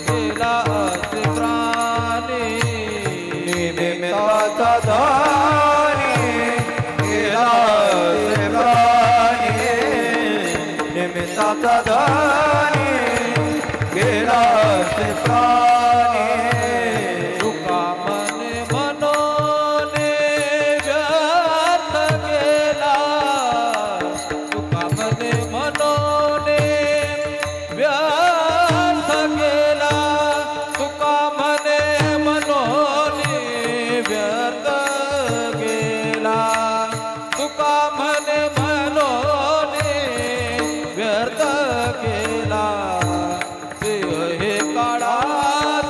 केला असे प्राणी, निमित्ताचा धनी केला असे प्राणी, निमित्ताचा धनी केला असे प्राणी. तुका मने मनोने व्यर्थ केला, तुका मने मनोने व्यर्थ केला, तुका मने मनोने व्यर्थ केला, तुका मने मनोने व्यर्थ केला. देह हे काळाचे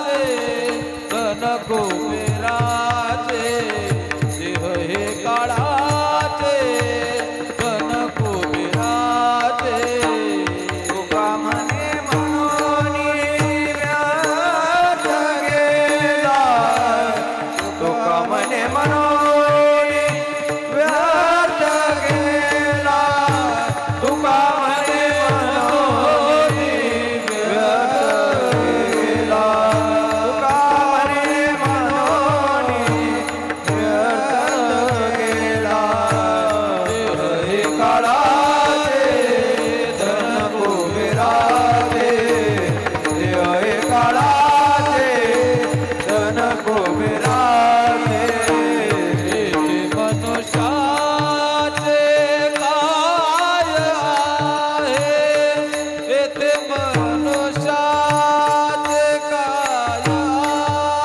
येथे मनुष्याचे काय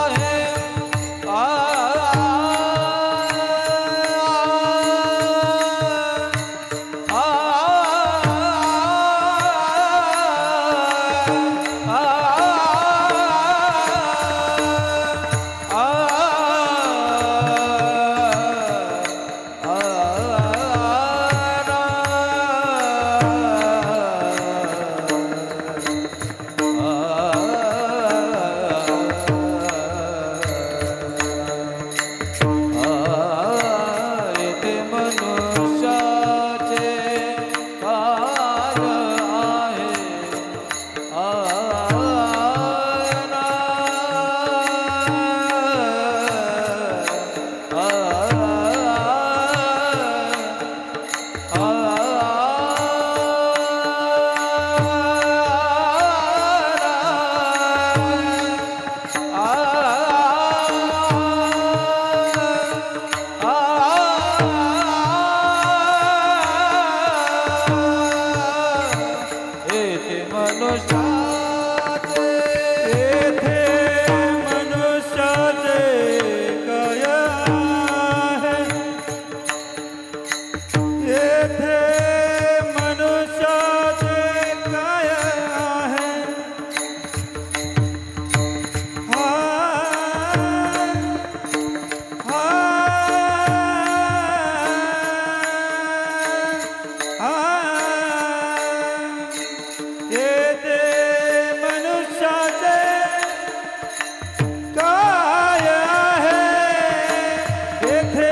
आहे येथे मनुष्याचे काय येथे मनुष्याचे काय आहे येथे मनुष्याचे काय आहे येथे मनुष्याचे काय आहे येथे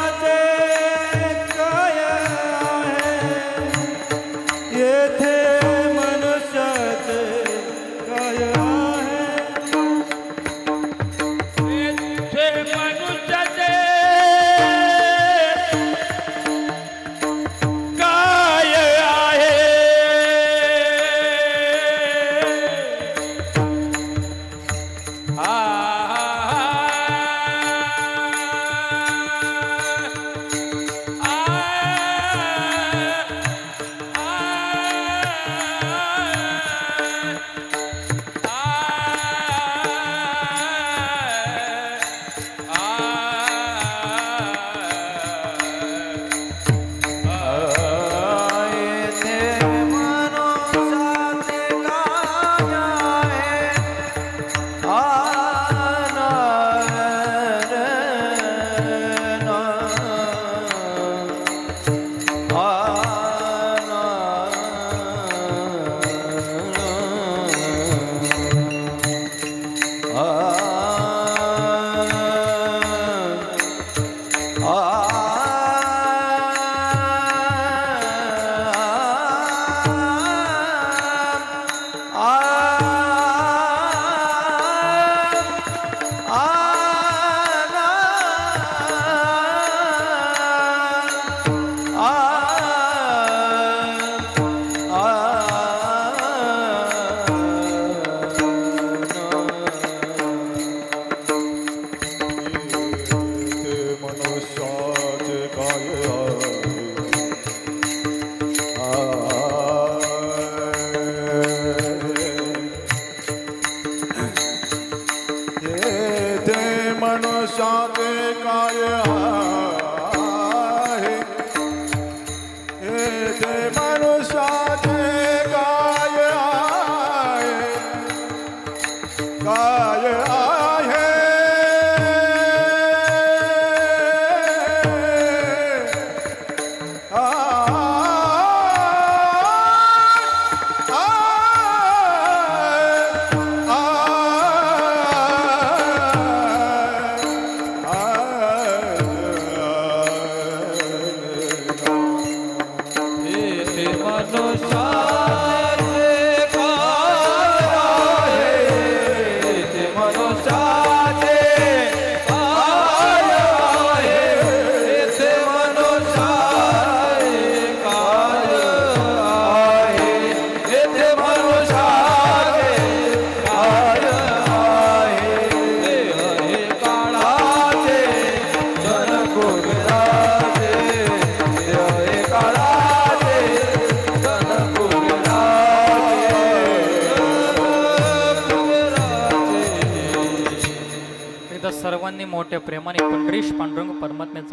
मनुष्याचे काय आहे येथे मनुष्याचे काय आहे येथे मनुष्याचे काय आहे येथे मनुष्याचे काय मनुष्याचे काय आहे येथे मनुष्याचे काय आहे काय आहे काळाचे धन कुबेराचे सर्वांनी मोठ्या प्रेमाने पंढरीश पांडुरंग परमात्म्याचा